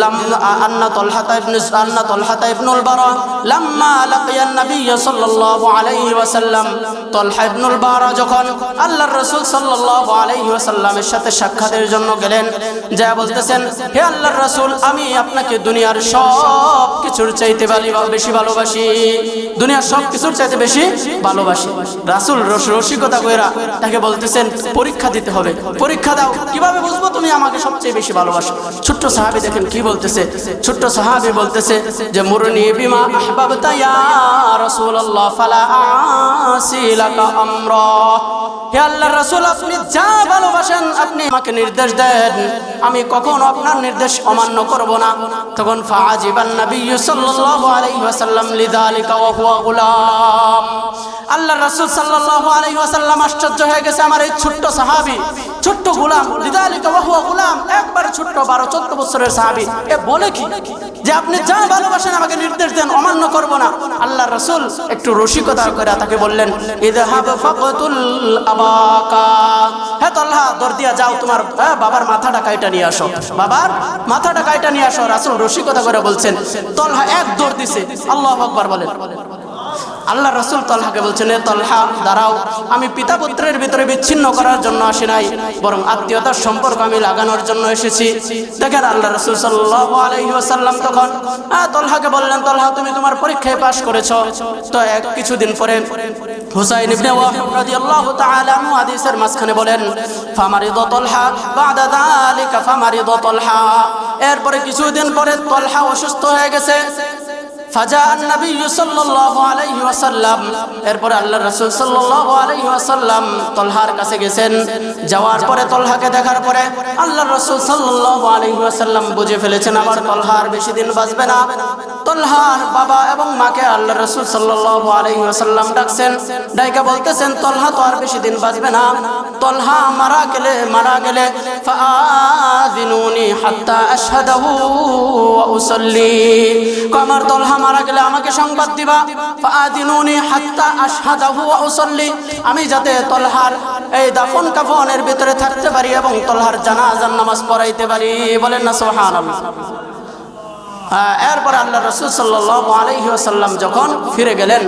আন্না তলহা ইবনুল বারা লাম্মা লাকিয়ান নবী সাল্লাল্লাহু আলাইহি ওয়াসাল্লাম, তলহা ইবনুল বারা যখন আল্লাহর রাসূল সাল্লাল্লাহু আলাইহি ওয়াসাল্লামের সাথে সাক্ষাতের জন্য গেলেন, যা বলতেছেন, হে আল্লাহর রাসূল, আমি আপনাকে দুনিয়ার সব কিছুর চাইতে বেশি ভালোবাসি, দুনিয়ার সব কিছুর চাইতে বেশি ভালোবাসি। রাসূল রসিকতা কইরা তাকে বলতেছেন পরীক্ষা দিতে হবে, পরীক্ষা দাও, কিভাবে বুঝবো তুমি আমাকে সবচেয়ে বেশি ভালোবাসো? ছোট্ট সাহাবী দেখেন কি বলতেছে। ছোট্ট সাহাবী বলতেছে যে মুরনি বিমা আহবাবতা ইয়া রাসূলুল্লাহ ফালা আসি লাকা আমরা, হে আল্লাহর রাসূল, আপনি যা ভালোবাসেন আপনি আমাকে নির্দেশ দেন, আমি কখনো আপনার নির্দেশ অমান্য করব না। তখন ফাআজিবান নবী সাল্লাল্লাহু আলাইহি ওয়াসাল্লাম লিযালিকা ওয়া হুয়া গুলাম, আল্লাহর রাসূল সাল্লাল্লাহু আলাইহি ওয়াসাল্লাম আশ্চর্য হয়ে গেছে, আমার এই ছোট্ট সাহাবী, ছোট্ট গোলাম, লিযালিকা ওয়া হুয়া গুলাম, একবার ছোট্ট 12-14 বছরের সাহাবী, এ বলে কি যে আপনি যা ভালোবাসেন আমাকে নির্দেশ দেন, অমান্য করব না। আল্লাহর রাসূল একটু রসিকতা করে তাকে বললেন, ইযহাব ফাকতুল আবাকা, হে তলহা, দৌড় দিয়া যাও, তোমার বাবার মাথাটা কাইটা নিয়ে আসো, বাবার মাথাটা কাইটা নিয়ে আসো। রাসূল রসিকতা করে বলছেন, তলহা এক দৌড় দিছে। আল্লাহু আকবার বলেন। আল্লাহ রাসূল তলহাকে বলছেন, এ তলহা দাঁড়াও, আমি পিতা পুত্রের ভিতরে বিচ্ছিন্ন করার জন্য আসি নাই, বরং আত্মীয়তার সম্পর্ক আমি লাগানোর জন্য এসেছি। দেখেন আল্লাহ রাসূল সাল্লাল্লাহু আলাইহি ওয়াসাল্লাম তখন তলহাকে বললেন, তলহা তুমি তোমার পরীক্ষায় পাশ করেছো। তো কিছুদিন পরে হুসাইন ইবনে ওয়াহিব রাদিয়াল্লাহু তাআলা আনহু হাদিসের মাঝখানে বলেন, ফামারিদা তলহা বাদা যালিকা ফামারিদা তলহা, এরপরে কিছুদিন পরে তলহা অসুস্থ হয়ে গেছে। ফাজাআন নবী সাল্লাল্লাহু আলাইহি ওয়াসাল্লাম, এরপরে আল্লাহর রাসূল সাল্লাল্লাহু আলাইহি ওয়াসাল্লাম তলহার কাছে গেছেন। যাওয়ার পরে তলহাকে দেখার পরে আল্লাহর রাসূল সাল্লাল্লাহু আলাইহি ওয়াসাল্লাম বুঝে ফেলেছেন আবার তলহার বেশি দিন বাঁচবে না। তলহার বাবা এবং মাকে আল্লাহর রাসূল সাল্লাল্লাহু আলাইহি ওয়াসাল্লাম ডাকছেন, ডাইকা বলতেছেন, তলহা তো আর বেশি দিন বাঁচবে না, তলহা মারা গেলে ফাআযিনুনি হাত্তা আশহাদাহু ওয়া উসাল্লি, আমার তলহা মারা গেলে আমাকে সংবাদ দিবা, ফাআযিনুনি হাত্তা আশহাদাহু ওয়া উসাল্লি, আমি যাতে তলহার এই দাফন কাফনের ভিতরে থাকতে পারি এবং তলহার জানাজার নামাজ পড়াইতে পারি। বলেন না সুবহানাল্লাহ। এরপর আল্লাহ রাসূল সাল্লাল্লাহু আলাইহি ওয়াসাল্লাম যখন ফিরে গেলেন,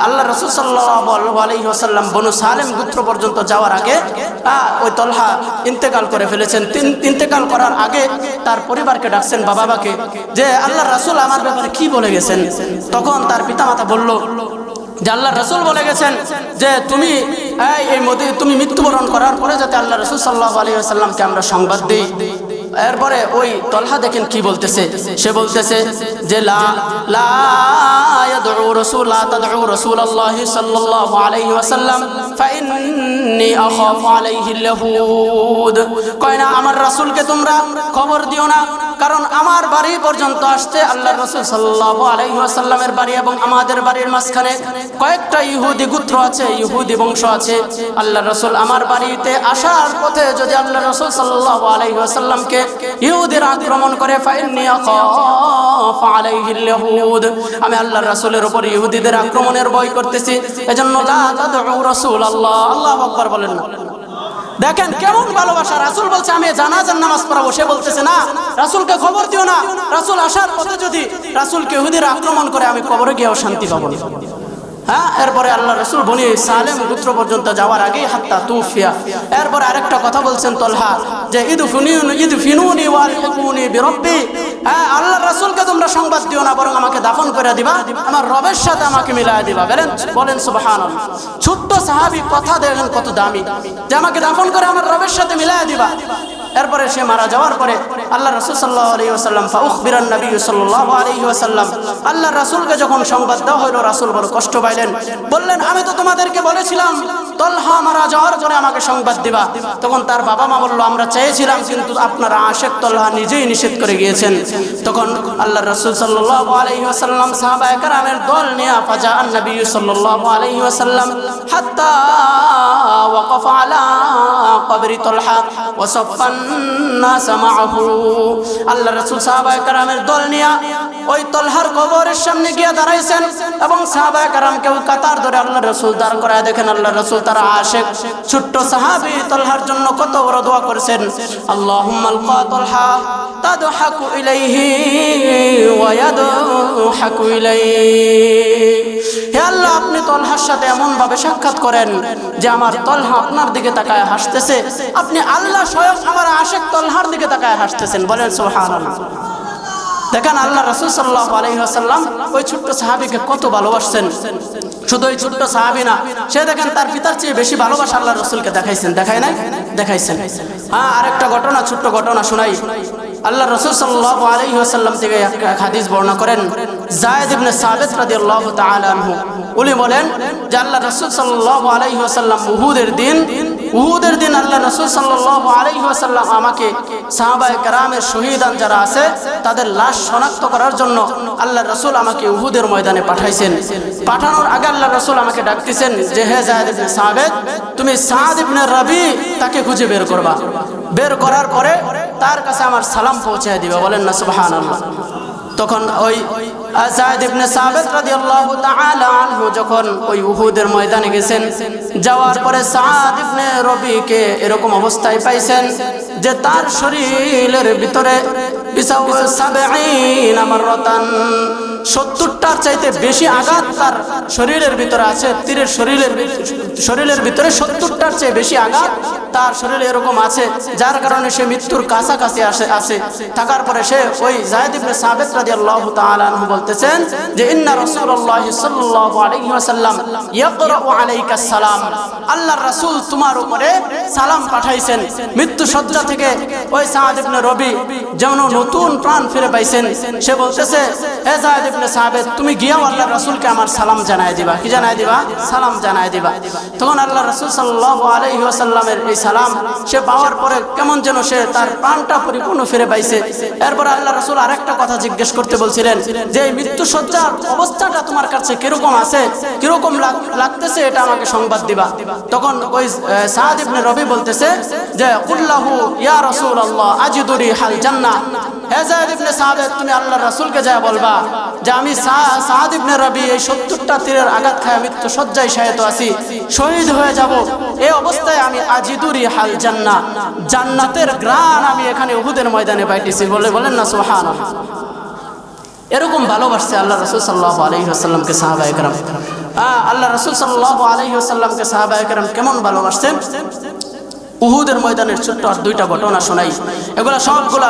আল্লাহ রাসূল সাল্লাল্লাহু আলাইহি ওয়াসাল্লাম বনু সালেম গোত্র পর্যন্ত যাওয়ার আগে ওই তলহা ইন্তেকাল করে ফেলেছেন। ইন্তেকাল করার আগে তার পরিবারকে ডাকছেন, বাবাকে, যে আল্লাহর রাসূল আমার ব্যাপারে কি বলে গেছেন। তখন তার পিতামাতা বলল যে আল্লাহর রাসূল বলে গেছেন যে তুমি তুমি মৃত্যুবরণ করার পরে যাতে আল্লাহ রাসূল সাল্লাল্লাহু আলাইহি ওয়াসাল্লামকে আমরা সংবাদ দিই। এরপরে ওই তলহা দেখেন কি বলতেছে, সে বলতেছে যে লা ইয়াদউ রাসূলুল্লাহি সাল্লাল্লাহু আলাইহি ওয়াসাল্লাম ফাইন্নী আখাফু আলাইহিল ইয়াহুদ, কয় না আমার রাসূলকে তোমরা খবর দিও না, কারণ আমার বাড়ি পর্যন্ত আসতে আল্লাহর রাসূল সাল্লাল্লাহু আলাইহি ওয়াসাল্লামের বাড়ি এবং আমাদের বাড়ির মাঝখানে কয়েকটা ইহুদি গোত্র আছে, ইহুদি বংশ আছে। আল্লাহর রাসূল আমার বাড়িতে আসার পথে যদি আল্লাহর রাসূল সাল্লাল্লাহু আলাইহি ওয়াসাল্লামকে ইহুদিরা আক্রমণ করে, ফাইন্নী আখাফু আলাইহিল ইয়াহুদ, আমি আল্লাহর রাসূলের উপর ইহুদিদের আক্রমণের ভয় করতেছি, এজন্য লা তাদউ রাসূলুল্লাহ। আল্লাহু আকবার বলেন না। দেখেন কেমন ভালোবাসা। রাসূল বলছে আমি জানাজার নামাজ পড়াবো, সে বলতেছে না রাসূলকে খবর দিও না, রাসূল আসার পথে যদি রাসূলকে ইহুদিরা আক্রমণ করে আমি কবরে গিয়েও শান্তি পাবো না। এরপরে আল্লাহ রাসূল বনি সালেম গোত্র পর্যন্ত যাওয়ার আগে হাত্তা তুফিয়া। এরপরে আরেকটা কথা বলছেন তলহা যে ইদফিনুনি ওয়ালহিকুনি বিরব্বি, আল্লাহর রাসূলকে তোমরা সংবাদ দিও না, বরং আমাকে দাফন করে দিবা, আমার রবের সাথে আমাকে মিলায় দিবা। বলেন সুবহানাল্লাহ। ছোট্ট সাহাবী কথা দেখেন কত দামি, যে আমাকে দাফন করে আমার রবের সাথে মিলায় দিবা। এরপরে সে মারা যাওয়ার পরে আল্লাহ রাসূল সাল্লাল্লাহু আলাইহি ওয়াসাল্লাম ফাউখবিরান নবী সাল্লাল্লাহু আলাইহি ওয়াসাল্লাম, আল্লাহ রাসূলকে যখন সংবাদ দেওয়া হলো, রাসূল বড় কষ্ট পাইলেন। বললেন, আমি তো তোমাদেরকে বলেছিলাম তলহা মারা যাওয়ার পরে আমাকে সংবাদ দিবা। তখন তার বাবা মা বলল, আমরা চেয়েছিলাম, কিন্তু আপনার আশিক তলহা নিজেই নিষেধ করে গিয়েছেন। তখন আল্লাহ রাসূল সাল্লাল্লাহু আলাইহি ওয়াসাল্লাম সাহাবায়ে কেরামের দল নিয়ে ফাজা নবী সাল্লাল্লাহু আলাইহি ওয়াসাল্লাম হাত্তা ওয়াকাফা আলা কবরি তলহা ওয়া সাফফান নাস মাআহু। আল্লাহ রাসূল সাহাবায়ে কেরামের দল নিয়ে ওই তলহার কবরের সামনে গিয়ে দাঁড়াইছেন এবং সাহাবায়ে কেরামকেও কাতার ধরে আল্লাহ রাসূল দাঁড় করায়। দেখেন আল্লাহ রাসূল তার আশিক ছোট্ট সাহাবী তলহার জন্য কত বড় দোয়া করেছেন। আল্লাহুম্মা আলকা তলহা তাদহাকু ইলাইহি ওয়া ইয়াদহাকু ইলাইহি। হে আল্লাহ, আপনি তলহার সাথে এমন ভাবে সাক্ষাৎ করেন যে আমার তলহা আপনার দিকে তাকায় হাসতেছে, আপনি আল্লাহ স্বয়ং আমার আশিক তলহার দিকে তাকায় হাসতেছেন। বলেন সুবহানাল্লাহ। দেখেন আল্লাহ রাসূল সাল্লাল্লাহু আলাইহি ওয়াসাল্লাম ওই ছোট্ট সাহাবীকে কত ভালোবাসছেন। শুধু ওই ছোট্ট সাহাবী না, সে দেখেন তার পিতার চেয়ে বেশি ভালোবাসা আল্লাহ রাসূলকে দেখাইছেন। দেখায় নাই? দেখাইছেন। আরেকটা ঘটনা, ছোট্ট ঘটনা শোনাই। আল্লাহ রাসূল সাল্লাল্লাহু আলাইহি ওয়াসাল্লাম থেকে এক হাদিস বর্ণনা করেন যায়েদ ইবনে সাবিত রাদিয়াল্লাহু তাআলা আনহু। উনি বলেন যে আল্লাহ রাসূল সাল্লাল্লাহু আলাইহি ওয়াসাল্লাম উহুদের দিন আল্লাহ রাসূল সাল্লাল্লাহু আলাইহি ওয়াসাল্লাম আমাকে সাহাবায়ে কেরামের শহীদান যারা আছে তাদের লাশ শনাক্ত করার জন্য আল্লাহ রাসূল আমাকে উহুদের ময়দানে পাঠাইছেন। পাঠানোর আগে আল্লাহ রাসূল আমাকে ডাকতেছেন যে, হে যায়েদ ইবনে সাবিত, তুমি সাদ ইবনে রবি তাকে খুঁজে বের করবা। বের করার পরে তার কাছে আমার সালাম পৌঁছায় দিবা। বলেন না সুবহানাল্লাহ। তখন ওই যায়েদ ইবনে সাবিত রাদিয়াল্লাহু তাআলা আনহু যখন ওই উহুদের ময়দানে গেছেন, যাওয়ার পরে সাদ ইবনে রবিকে এরকম অবস্থায় পাইছেন যে তার শরীরের ভিতরে 70 মাররাতান 70টার চাইতে বেশি আঘাত তার শরীরের ভিতরে আছে। তীরের শরীরের ভিতরে 70টার চেয়ে বেশি আঘাত তার শরীরে এরকম আছে, যার কারণে সে মৃত্যুর কাছাকাছি আসে। থাকার পরে সে ওই যায়েদ ইবনে সাবিত রাদিয়াল্লাহু তাআলা আনহু বলতেছেন যে ইন্না রাসূলুল্লাহ সাল্লাল্লাহু আলাইহি ওয়াসাল্লাম ইয়াকরাউ আলাইকাস সালাম, আল্লাহর রাসূল তোমার উপরে সালাম পাঠাইছেন। মৃত্যু শয্যা থেকে ওই সাদ ইবনে রবি যেমন নতুন প্রাণ ফিরে পাইছেন, সে বলতেছে, হে যায়েদ ইবনে সাবিত, তুমি গিয়েও আল্লাহর রাসূলকে আমার সালাম জানায় দিবা। কি জানায় দিবা? সালাম জানায় দিবা। তখন আল্লাহ রাসূল সাল্লাল্লাহু আলাইহি ওয়াসাল্লামের এই সালাম সে পাওয়ার পরে কেমন যেন সে তার প্রাণটা পরিপূর্ণ ফিরে পাইছে। এরপর আল্লাহ রাসূল আরেকটা কথা জিজ্ঞেস করতে বলছিলেন যে এই মৃত্যু শয্যার অবস্থাটা তোমার কাছে কিরকম আছে, কিরকম লাগতেছে, এটা আমাকে সংবাদ দিবা। তখন ওই সাদ ইবনে রবি বলতেছে যে কুল্লাহু ইয়া রাসূলুল্লাহ আজিদু রিহাল জান্নাহ, হে যায়েদ ইবনে সাবিত, তুমি আল্লাহর রাসূলকে যা বলবা যে আমি সাদ ইবনে রবি এই 70টা তীরের আঘাত খায় মৃত্যু শয্যায় শায়িত আছি, শহীদ হয়ে যাব। এই অবস্থায় আমি আজিদু রিহাল জান্নাহ, জান্নাতের ঘ্রাণ আমি এখানে উহুদের ময়দানে পাইতেছি। বলেন না সুবহানাল্লাহ। এরকম ভালোবাসছে আল্লাহ রাসূল সাল্লাল্লাহু আলাইহি ওয়াসাল্লামকে সাহাবায়ে কেরাম। আল্লাহ রাসূল সাল্লাল্লাহু আলাইহি ওয়াসাল্লামকে সাহাবায়ে কেরাম কেমন ভালোবাসছেন। উহুদের ময়দানের ছোট্ট আর দুইটা ঘটনা শোনাই। এগুলা সবগুলা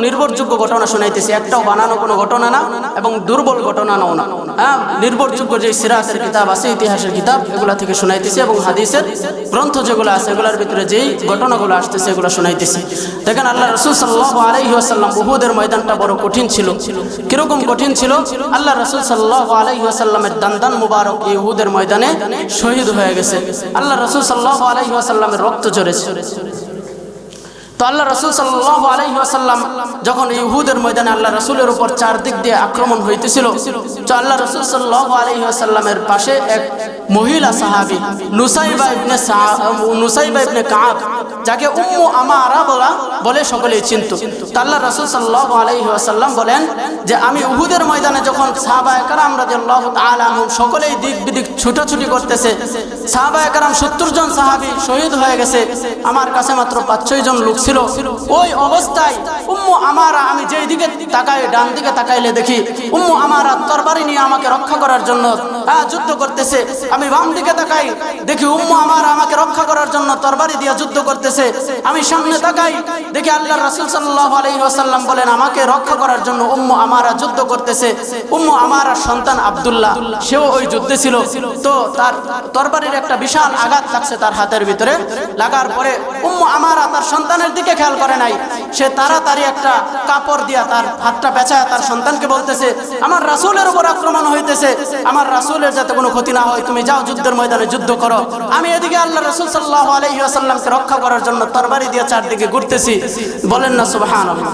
নির্ভরযোগ্য ঘটনা শোনাইতেছি, একটাও বানানো কোনো ঘটনা না এবং দুর্বল ঘটনা নাও না। নির্ভরযোগ্য যে সিরাতের কিতাব আছে, ইতিহাসের কিতাব, এগুলা থেকে শোনাইতেছি এবং হাদিসের গ্রন্থ যেগুলো আছে এগুলোর ভিতরে যেই ঘটনাগুলো আসতেছে এগুলো শোনাইতেছি। দেখেন আল্লাহ রাসূল সাল্লাল্লাহু আলাইহি ওয়াসাল্লাম উহুদের ময়দানটা বড় কঠিন ছিল। কিরকম কঠিন ছিল? আল্লাহ রাসূল সাল্লাল্লাহু আলাইহি ওয়াসাল্লামের দান্দান মুবারক এই উহুদের ময়দানে শহীদ হয়ে গেছে। আল্লাহ রাসূল সাল্লাল্লাহু আলাইহি ওয়াসাল্লামের রক্ত ঝরেছে। তো আল্লাহ রাসূল সাল্লাল্লাহু আলাইহি ওয়াসাল্লাম যখন এই উহুদের ময়দানে আল্লাহ রাসূলের উপর চারদিক দিয়ে আক্রমণ হইতেছিল, তো আল্লাহ রাসূল সাল্লাল্লাহু আলাইহি ওয়াসাল্লামের পাশে এক মহিলা সাহাবী নুসাইবা ইবনে কাব, যাকে উম্মু আমারা বলে সকলেই চিনত। তো আল্লাহ রাসূল সাল্লাল্লাহু আলাইহি ওয়াসাল্লাম বলেন যে আমি উহুদের ময়দানে যখন সাহাবায়ে কেরাম রাদিয়াল্লাহু তাআলা আনহুম সকলেই দিক বিদিক ছুটাছুটি করতেছে, সাহাবায়ে কেরাম 70 জন সাহাবী শহীদ হয়ে গেছে, আমার কাছে মাত্র 5-6 জন লোক ছিল। ওই অবস্থায় উম্মু আমারা, আমি যেই দিকে তাকাই ডান দিকে তাকাইলে দেখি উম্মু আমারা তরবারি নিয়ে আমাকে রক্ষা করার জন্য যুদ্ধ করতেছে। আমি বাম দিকে তাকাই দেখি উম্মু আমারা আমাকে রক্ষা করার জন্য তরবারি দিয়ে যুদ্ধ করতেছে। করতেছে। আমি সামনে তাকাই, দেখি আল্লাহর রাসূল সাল্লাল্লাহু আলাইহি ওয়াসাল্লাম বলেন আমাকে রক্ষা করার জন্য উম্মু আমারা যুদ্ধ করতেছে। উম্মু আমারার সন্তান আব্দুল্লাহ, সেও ওই যুদ্ধে ছিল। তো তার তরবারির একটা বিশাল আঘাত লাগছে তার হাতের ভিতরে। লাগার পরে উম্মু আমারা তার সন্তানের দিকে খেয়াল করে নাই। সে তাড়াতাড়ি একটা কাপড় দিয়া তার হাতটা পেঁচায় তার সন্তানকে বলতেছে, আমার রাসূলের উপর আক্রমণ হইতেছে, আমার রাসূলের যাতে কোনো ক্ষতি না হয়, তুমি যাও যুদ্ধের ময়দানে যুদ্ধ করো। আমি এদিকে আল্লাহ রাসূল সাল্লাল্লাহু আলাইহি ওয়াসাল্লামকে রক্ষা করার জন্য তরবারি দিয়ে চারদিকে ঘুরতেছি। বলেন না সুবহানাল্লাহ।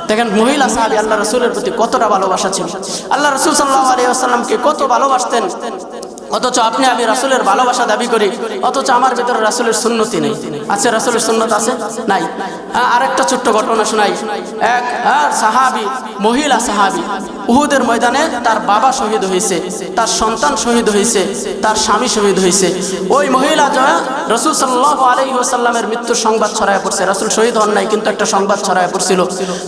দেখেন মহিলা সাহাবী আল্লাহ রাসূলের প্রতি কতটা ভালোবাসা ছিল। আল্লাহ রাসূল সাল্লাল্লাহু আলাইহি ওয়াসাল্লামকে কত ভালোবাসতেন, অথচ আপনি আমি রাসূলের ভালোবাসা দাবি করি, অথচ আমার ভিতরে রাসূলের সুন্নতি নেই। আছে রাসূলের সুন্নত আছে? নাই। আরেকটা ছোট্ট ঘটনা শোনাই। এক সাহাবী, মহিলা সাহাবী, উহুদের ময়দানে তার বাবা শহীদ হয়েছে, তার সন্তান শহীদ হয়েছে, তার স্বামী শহীদ হয়েছে। ওই মহিলা রাসূল সাল্লাল্লাহু আলাইহি ওয়াসাল্লামের মৃত্যুর সংবাদ ছড়ায় পড়ছে। রাসূল শহীদ হন নাই, কিন্তু একটা সংবাদ ছড়ায় পড়ছিল।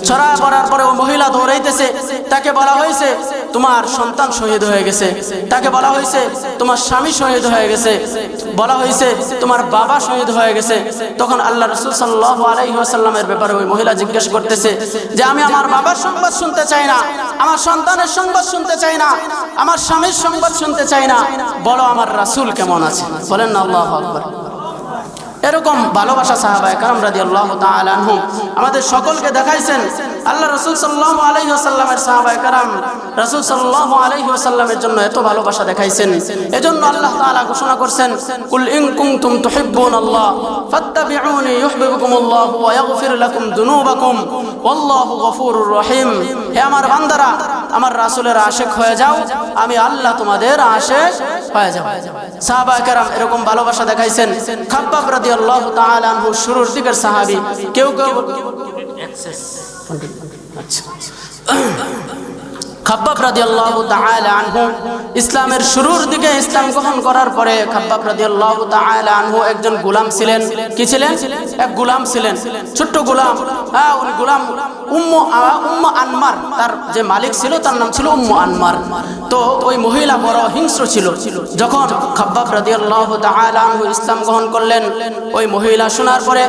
ছড়ায় পড়ার পরে ওই মহিলা দৌড়াইতেছে, তাকে বলা হয়েছে তোমার সন্তান শহীদ হয়ে গেছে, তাকে বলা হয়েছে তোমার স্বামী শহীদ হয়ে গেছে, বলা হয়েছে তোমার বাবা শহীদ হয়ে গেছে। তখন আল্লাহ রাসূল সাল্লাল্লাহু আলাইহি ওয়াসাল্লামের ব্যাপারে ওই মহিলা জিজ্ঞেস করতেছে যে আমি আমার বাবার সংবাদ শুনতে চাই না, আমার সন্তানের সংবাদ শুনতে চাই না, আমার স্বামীর সংবাদ শুনতে চাই না, বলো আমার রাসূল কেমন আছে। বলেন না আল্লাহু আকবার। এরকম ভালোবাসা সাহাবায়ে কেরাম রাদিয়াল্লাহু তাআলা আনহুম আমাদের সকলকে দেখাইছেন। আল্লাহ রাসূল সাল্লাল্লাহু আলাইহি ওয়াসাল্লামের সাহাবায়ে কেরাম রাসূল সাল্লাল্লাহু আলাইহি ওয়াসাল্লামের জন্য এত ভালোবাসা দেখাইছেন। এজন্য আল্লাহ তাআলা ঘোষণা করছেন, কুল ইন কুনতুম তুহিব্বুনাল্লাহ ফাত্তাবিউনি ইউহিব্বুকুমুল্লাহু ওয়া ইয়াগফির লাকুম যুনুবাকুম ওয়াল্লাহু গফুরুর রহিম। হে আমার বান্দারা, আমার রাসূলের আশিক হয়ে যাও, আমি আল্লাহ তোমাদের আশিক হয়ে যাব। সাহাবায়ে কেরাম এরকম ভালোবাসা দেখাইছেন। খাব্বাব রাদিয়াল্লাহু তাআলা আনহু শুরুর দিকের সাহাবী। কেউ খাব্বাব রাদিয়াল্লাহু তাআলা আনহু ইসলামের শুরুর দিকে ইসলাম গ্রহণ করার পরে খাব্বাব রাদিয়াল্লাহু তাআলা আনহু একজন গোলাম ছিলেন। কি ছিলেন? এক গোলাম ছিলেন, ছোট্ট গোলাম। উনি গোলাম উম্মু আনমার, তার যে মালিক ছিল তার নাম ছিল উম্মু আনমার। তো ওই মহিলা বড় হিংস্র ছিল। যখন খাব্বাব রাদিয়াল্লাহু তাআলা আনহু ইসলাম গ্রহণ করলেন, ওই মহিলা শোনার পরে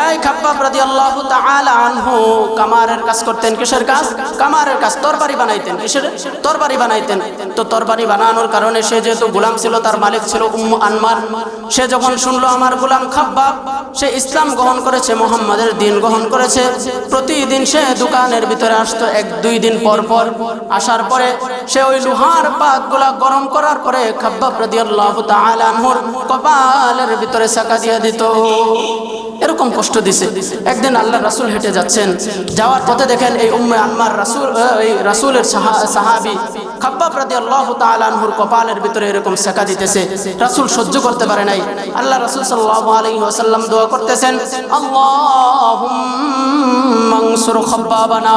এই খাব্বাব রাদিয়াল্লাহু তাআলা আনহু কামারের কাজ করতেন। কিসের কাজ? কামারের কাজ। তরবারি বানাইতেন। কিসের? তরবারি বানাইতেন। তো তরবারি বানানোর কারণে সে যেহেতু গোলাম ছিল, তার মালিক ছিল উম্মু আনমার। সে যখন শুনলো আমার গোলাম খাব্বাব সে ইসলাম গ্রহণ করেছে, মুহাম্মাদের দ্বীন গ্রহণ করেছে, প্রতিদিন সে দোকানের ভিতরে আসতো। এক দুই দিন পর পর আসার পরে সে ওই লোহার পাতগুলা গরম করার পরে খাব্বাব রাদিয়াল্লাহু তাআলা আনহুর কপালের ভিতরে সাকা দিয়ে দিত। এরকম কষ্ট দিছে। একদিন আল্লাহ রাসূল হেঁটে যাচ্ছেন, যাওয়ার পথে দেখেন এই উম্মে আনমার রাসূলের সাহাবী খাব্বাব রাদিয়াল্লাহু তাআলা আনহুর কপালের ভিতরে এরকম সাকা দিতেছে। রাসূল সহ্য করতে পারে নাই। আল্লাহ রাসূল সাল্লাল্লাহু আলাইহি ওয়াসাল্লাম দোয়া করতেছেন, আল্লাহুম্মা আনসুর খাব্বাবানা,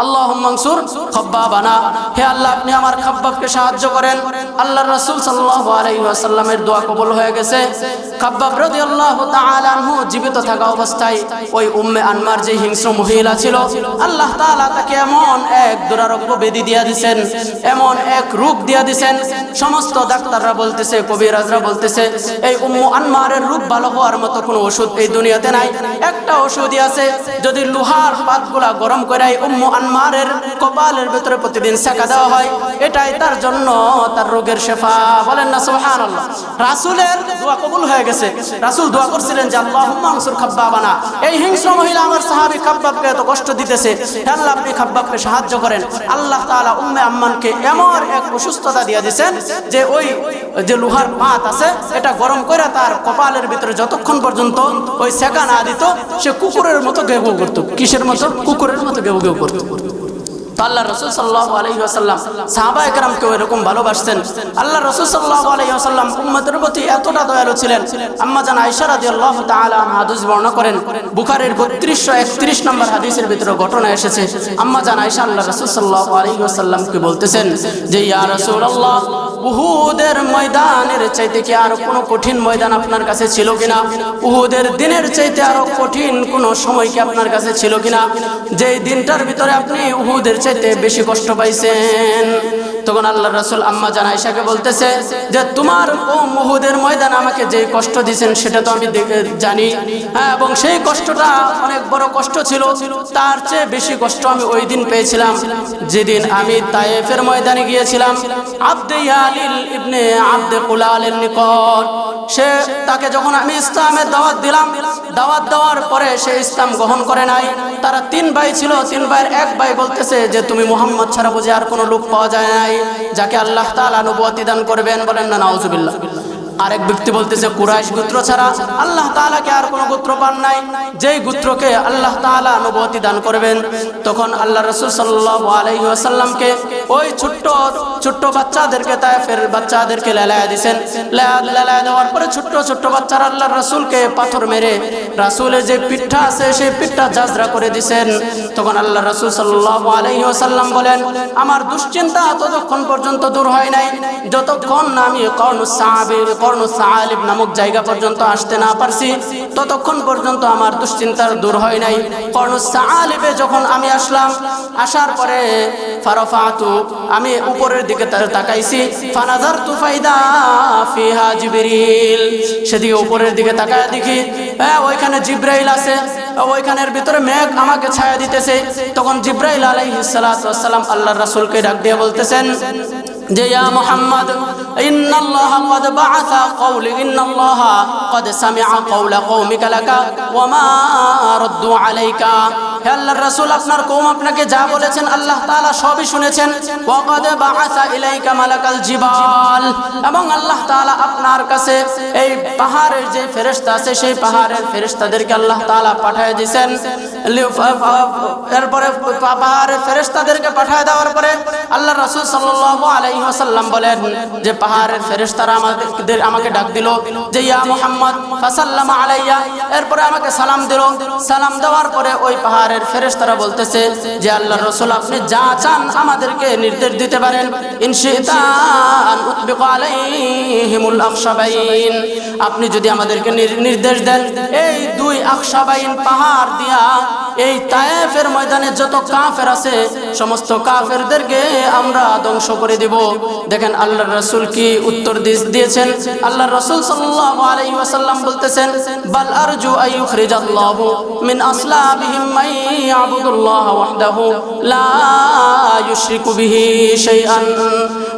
আল্লাহুম্মা আনসুর খাব্বাবানা। হে আল্লাহ, আপনি আমার খাব্বাবকে সাহায্য করেন। আল্লাহর রাসূল সাল্লাল্লাহু আলাইহি ওয়াসাল্লামের দোয়া কবুল হয়ে গেছে। খাব্বাব রাদিয়াল্লাহু তাআলা আনহু জীবিত থাকা অবস্থায় ওই উম্মে আনমার যে হিংস্র মহিলা ছিল, আল্লাহ তাআলা তাকে এমন এক দুরারোগ্য ব্যাধি দিয়া দিয়েছেন, এমন এক রোগ দিয়া দিয়েছেন, সমস্ত ডাক্তাররা বলতেছে, কবিরাজরা বলতেছে এই উম্মু আনমারের রোগ ভালো হওয়ার মতো কোনো ওষুধ এই দুনিয়াতে নাই। একটা ওষুধই আছে, যদি লোহার পাতগুলা গরম করে উম্মু আনমারের কপালের ভিতরে প্রতিদিন সেকা দেওয়া হয়, এটাই তার জন্য তার রোগের শেফা। বলেন না সুবহানাল্লাহ। রাসূলের দোয়া কবুল হয়ে গেছে। রাসূল দোয়া করছিলেন যে আল্লাহুম্মা আনসুর খাব্বাবানা, এই হিংস্র মহিলা আমার সাহাবী খাব্বাবকে এত কষ্ট দিতেছে, আল্লাহ আপনি খাব্বাবকে সাহায্য করেন। আল্লাহ তাআলা উম্মে আম্মানকে এমন এক অসুস্থতা দিয়ে দিয়েছেন যে ওই যে লোহার পাত আছে এটা গরম করে তার কপালের ভিতরে যতক্ষণ পর্যন্ত ওই সেকা না দিত, সে কুকুরের মতো গেউ গেউ করত। কিসের মতো? কুকুরের মতো গেউ গেউ করত। আল্লাহ রাসূল সাল্লাল্লাহু আলাইহি ওয়াসাল্লাম সাহাবায়ে কেরামকে এরকম ভালোবাসতেন। আল্লাহ রাসূল সাল্লাল্লাহু আলাইহি ওয়াসাল্লাম উম্মতের প্রতি এতটা দয়ালু ছিলেন। আম্মা জান আয়েশা রাদিয়াল্লাহু তাআলা আনহা হাদিস বর্ণনা করেন, বুখারীর 3231 নম্বর হাদিসের ভিতরে ঘটনা এসেছে। আম্মা জান আয়েশা আল্লাহ রাসূল সাল্লাল্লাহু আলাইহি ওয়াসাল্লামকে বলতেছেন যে ইয়া রাসূলুল্লাহ, উহুদের ময়দানের চাইতে কি আর কোনো কঠিন ময়দান আপনার কাছে ছিল কিনা? উহুদের দিনের চাইতে আরো কঠিন কোনো সময় কি আপনার কাছে ছিল কিনা, যেই দিনটার ভিতরে আপনি উহুদের চাইতে বেশি কষ্ট পাইছেন? তখন আল্লাহর রাসূল আম্মা জান আয়েশাকে বলতেছে যে তোমার ও উহুদের ময়দানে আমাকে যে কষ্ট দিয়েছেন সেটা তো আমি জানি, হ্যাঁ, এবং সেই কষ্টটা অনেক বড় কষ্ট ছিল। তার চেয়ে বেশি কষ্ট আমি ওই দিন পেয়েছিলাম যেদিন আমি তায়েফের ময়দানে গিয়েছিলাম আব্দে ইয়ালিল ইবনে আব্দে কুলালের নিকট। সে তাকে যখন আমি ইসলামের দাওয়াত দিলাম, দাওয়াত দেওয়ার পরে সে ইসলাম গ্রহণ করে নাই। তারা 3 ভাই ছিল, 3 ভাইয়ের এক ভাই বলতেছে যে তুমি মুহাম্মদ ছাড়া বুঝি আর কোনো লোক পাওয়া যায় নাই যাকে আল্লাহ তাআলা নবুয়তি দান করবেন? বলেন না নাউজুবিল্লাহ। আরেক ব্যক্তি বলতেছে কুরাইশ গোত্র ছাড়া আল্লাহ তাআলাকে আর কোনো গোত্র পান নাই যেই গোত্রকে আল্লাহ তাআলা নবুয়তি দান করবেন। তখন আল্লাহ রাসূল সাল্লাল্লাহু আলাইহি ওয়াসাল্লামকে ওই ছোট্ট ছোট্ট বাচ্চাদেরকে, তায়েফের বাচ্চাদেরকে লেলায়া দিবেন। লেলায়া দেওয়ার পরে ছোট্ট ছোট্ট বাচ্চারা আল্লাহর রাসূলকে পাথর মেরে রাসূলের যে পিঠটা আছে সেই পিঠটা জাজরা করে দিবেন। তখন আল্লাহ রাসূল সাল্লাল্লাহু আলাইহি ওয়াসাল্লাম বলেন আমার দুশ্চিন্তা ততক্ষণ পর্যন্ত দূর হয় নাই যতক্ষণ না আমি কর্নুস সালিব নামক জায়গা পর্যন্ত আসতে না পারছি, ততক্ষণ পর্যন্ত আমার দুশ্চিন্তার দূর হয় নাই। কর্নুস সালিবে যখন আমি আসলাম, আসার পরে ফারাফাতু আমি উপরের দিকে তাকাইছি, ফানাজারতু ফাইদা ফিহা জিবরিল, সেদিকে উপরের দিকে তাকায় দেখি ওইখানে জিব্রাইল আছে, ওইখানের ভিতরে মেঘ আমাকে ছায়া দিতেছে। তখন জিব্রাইল আলাইহিস সালাতু ওয়াস সালাম আল্লাহর রাসূলকে ডাক দিয়ে বলতেছেন যে ইয়া মুহাম্মদ ইন্নাল্লাহ ক্বাদ বাআসা কওলি ইন্নাল্লাহ ক্বাদ সামিআ কওলা কওমিকা লাকা ওয়া মা রাদ্দু আলাইকা। হে আল্লাহর রাসূল আপনার কওম আপনাকে যা বলেছেন আল্লাহ তাআলা সবই শুনেছেন। ওয়া ক্বাদ বাআসা ইলাইকা মালাকাল জিবাল, এবং আল্লাহ তাআলা আপনার কাছে এই পাহাড়ের যে ফেরেশতা আছে সেই পাহাড়ের ফেরেশতাদেরকে আল্লাহ তাআলা পাঠিয়ে দিয়েছেন। এরপরে পাহাড়ের ফেরেশতাদেরকে পাঠিয়ে দেওয়ার পরে আল্লাহর রাসূল সাল্লাল্লাহু আলাইহি ওয়াসাল্লাম বলেন যে পাহাড়ের ফেরেশতারা আমাকে ডাক দিল যে ইয়া মুহাম্মদ ফাসাল্লামা আলাইয়া, এরপরে আমাকে সালাম দিল। সালাম দেওয়ার পরে ওই পাহাড়ের ফেরেশতারা বলতেছে যে আল্লাহর রাসূল আপনি যা চান আমাদেরকে নির্দেশ দিতে পারেন। ইনশিতা আন উতবিকু আলাইহিমুল আখশাবাইন, আপনি যদি আমাদেরকে নির্দেশ দেন এই 2 আখশাবাইন পাহাড় দিয়া এই তায়েফের ময়দানে যত কাফের আছে সমস্ত কাফেরদেরকে আমরা ধ্বংস করে দিব। দেখেন আল্লাহর রাসূল কি উত্তর দিয়েছেন। আল্লাহর রাসূল সাল্লাল্লাহু আলাইহি ওয়াসাল্লাম বলতেছেন বাল আরজু আইয়ুখরিজাল্লাহু মিন আসলাবিহিম মান ইয়াবুদুল্লাহ ওয়াহদাহু লা ইউশরিকু বিহি শাইআন।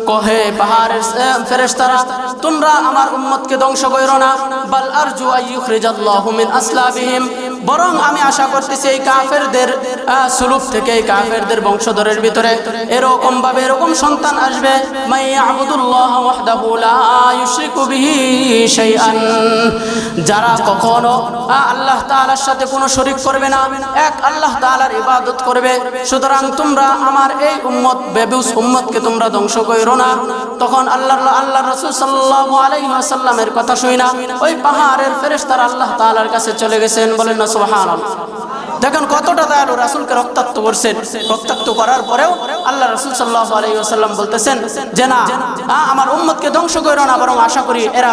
কহে পাহাড়ের ফেরেশতারা তোমরা আমার উম্মতকে ধ্বংস কইরো না, বাল আরজু আইয়ুখরিজাল্লাহু মিন আসলাবিহিম, বরং আমি আশা করতেছি এই কাফেরদের সুলুক থেকে, এই কাফেরদের বংশধরের ভিতরে এরকম ভাবে এরকম সন্তান আসবে মান ইয়াবুদুল্লাহ ওয়াহদাহু লা ইউশরিকু বিহি শাইআন, যারা কখনো আল্লাহ তাআলার সাথে কোনো শরীক করবে না, এক আল্লাহ তাআলার ইবাদত করবে। সুতরাং তোমরা আমার এই উম্মত বেবুস উম্মতকে তোমরা ধ্বংস কইরো না। তখন আল্লাহ রাসূল সাল্লাল্লাহু আলাইহি ওয়াসাল্লামের কথা শুই না ওই পাহাড়ের ফেরেশতারা আল্লাহ তাআলার কাছে চলে গেছেন। বলেন না সুবহানাল্লাহ। দেখেন কতটা দয়ালু, রাসূলকে রক্তাক্ত করছেন। রক্তাক্ত করার পরেও আল্লাহ রাসূল সাল্লাল্লাহু আলাইহি ওয়াসাল্লাম বলতেছেন যে না আমার উম্মতকে ধ্বংস কইরো না, বরং আশা করি এরা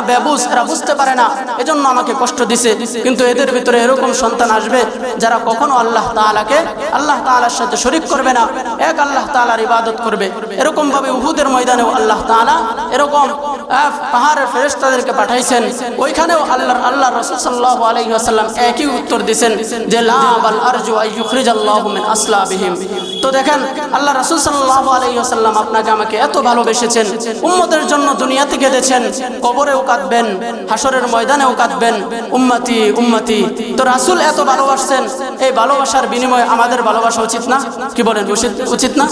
বেবুস, এরা বুঝতে পারে না এজন্য আমাকে কষ্ট দিছে, কিন্তু এদের ভিতরে এরকম সন্তান আসবে যারা কখনো আল্লাহ তাআলার সাথে শরীক করবে না, এক আল্লাহ তাআলার ইবাদত করবে। এরকম ভাবে উহুদের ময়দানেও আল্লাহ তাআলা এরকম পাহাড়ের ফেরেশতাদেরকে পাঠাইছেন। ওইখানেও আল্লাহ রাসূল সাল্লাল্লাহু আলাইহি ওয়াসাল্লাম একই উত্তর দিয়েছেন যে লা বাল আরজু আইয়ুখরিজাল্লাহু মিন আসলাবিহিম। তো দেখেন আল্লাহ রাসূল সাল্লাল্লাহু আলাইহি ওয়াসাল্লাম আপনাকে আমাকে এত ভালোবেসেছেন, উম্মতের জন্য দুনিয়াতে কেঁদেছেন, কবরেও কাঁদবেন, হাসরের ময়দানেও কাঁদবেন, উম্মতি উম্মতি। তো রাসূল এত ভালোবাসছেন, এই ভালোবাসার বিনিময়ে আমাদের ভালোবাসা উচিত না? কি বলেন উচিত না?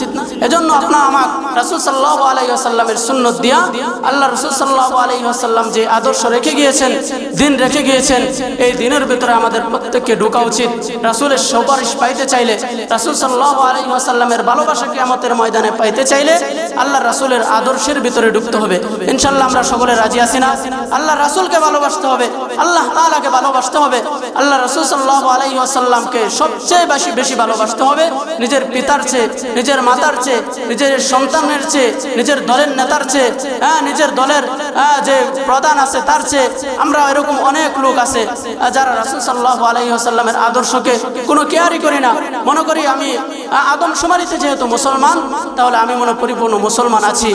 এজন্য আপনার আমার রাসূল সাল্লাল্লাহু আলাইহি ওয়াসাল্লামের সুন্নাত দিয়া আল্লাহ রাসূল সাল্লাল্লাহু আলাইহি ওয়াসাল্লাম যে আদর্শ রেখে গিয়েছেন, দিন রেখে গিয়েছেন, এই দিনের ভিতরে আমাদের প্রত্যেককে ঢোকা উচিত। রাসূলের সুপারিশ পাইতে চাইলে, রাসূল সাল্লাল্লাহু আলাইহি ওয়াসাল্লামের ভালোবাসা কিয়ামতের ময়দানে পাইতে চাইলে আল্লাহ রাসূলের আদর্শের ভিতরে ঢুকতে হবে। ইনশাআল্লাহ আমরা সকলে রাজি আছি না? আল্লাহ রাসূলকে ভালোবাসতে হবে, আল্লাহ তাআলাকে ভালোবাসতে হবে, আল্লাহ রাসূল সাল্লাল্লাহু আলাইহি ওয়াসাল্লামকে সবচেয়ে বেশি ভালোবাসতে হবে, নিজের পিতার চেয়ে, নিজের মাতার চেয়ে, নিজের সন্তানের চেয়ে, নিজের দলের নেতার চেয়ে, নিজের দলের যে প্রধান আছে তার চেয়ে। আমরা এরকম অনেক লোক আছে যারা রাসূল সাল্লাল্লাহু আলাইহি ওয়াসাল্লামের আদর্শকে কোনো কেয়ারই করি না, মনে করি আমি আদমশুমারিতে যেহেতু মুসলমান তাহলে আমি মনে পরিপূর্ণ মুসলমান আছি,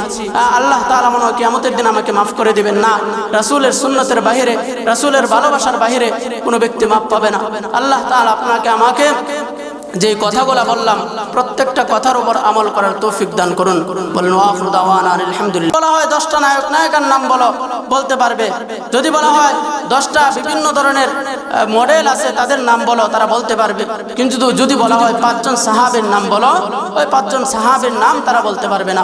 আল্লাহ তাআলা মনে হয় কিয়ামতের দিন আমাকে মাফ করে দিবেন। না, রাসূলের সুন্নতের বাহিরে, রাসূলের ভালোবাসার বাহিরে কোনো ব্যক্তি মাফ পাবে না। আল্লাহ তাআলা আপনাকে আমাকে যে কথাগুলো বললাম প্রত্যেকটা কথার উপর আমল করার তৌফিক দান করুন। বলেন ওয়াফিরু দাওয়ানা আলহামদুলিল্লাহ। বলা হয় 10টা নায়ক নায়িকার নাম বলতে পারবে, যদি বলা হয় 10টা বিভিন্ন ধরনের মডেল আছে তাদের নাম বলো, তারা বলতে পারবে। কিন্তু যদি বলা হয় 5 জন সাহাবীর নাম বলো, ওই 5 জন সাহাবীর নাম তারা বলতে পারবে না।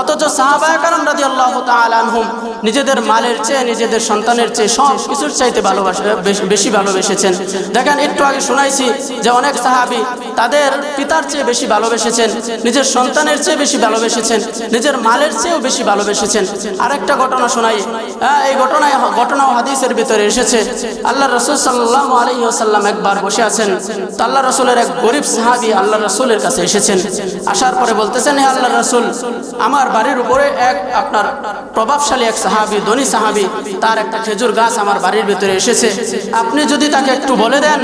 অথচ সাহাবায়ে কেরাম রাদিয়াল্লাহু তাআলা আনহুম নিজেদের মালের চেয়ে, নিজেদের সন্তানের চেয়ে সব কিছুর চাইতে বেশি ভালোবেসেছেন। দেখেন একটু আগে শোনাইছি যে অনেক সাহাবী তাদের পিতার চেয়ে বেশি ভালোবেসেছেন, নিজের সন্তানের চেয়ে বেশি ভালোবেসেছেন, নিজের মালের চেয়েও বেশি ভালোবেসেছেন। আরেকটা ঘটনা শোনাই, এই ঘটনাও হাদিসের ভিতরে এসেছে। আল্লাহ রাসূল সাল্লাল্লাহু আলাইহি ওয়াসাল্লাম একবার বসে আছেন, তো আল্লাহ রাসূলের এক গরীব সাহাবী আল্লাহ রাসূলের কাছে এসেছেন। আসার পরে বলতেছেন, হে আল্লাহ রাসূল, আমার বাড়ির উপরে এক আপনার প্রভাবশালী এক সাহাবী, ধনী সাহাবী, তার একটা খেজুর গাছ আমার বাড়ির ভিতরে এসেছে, আপনি যদি তাকে একটু বলে দেন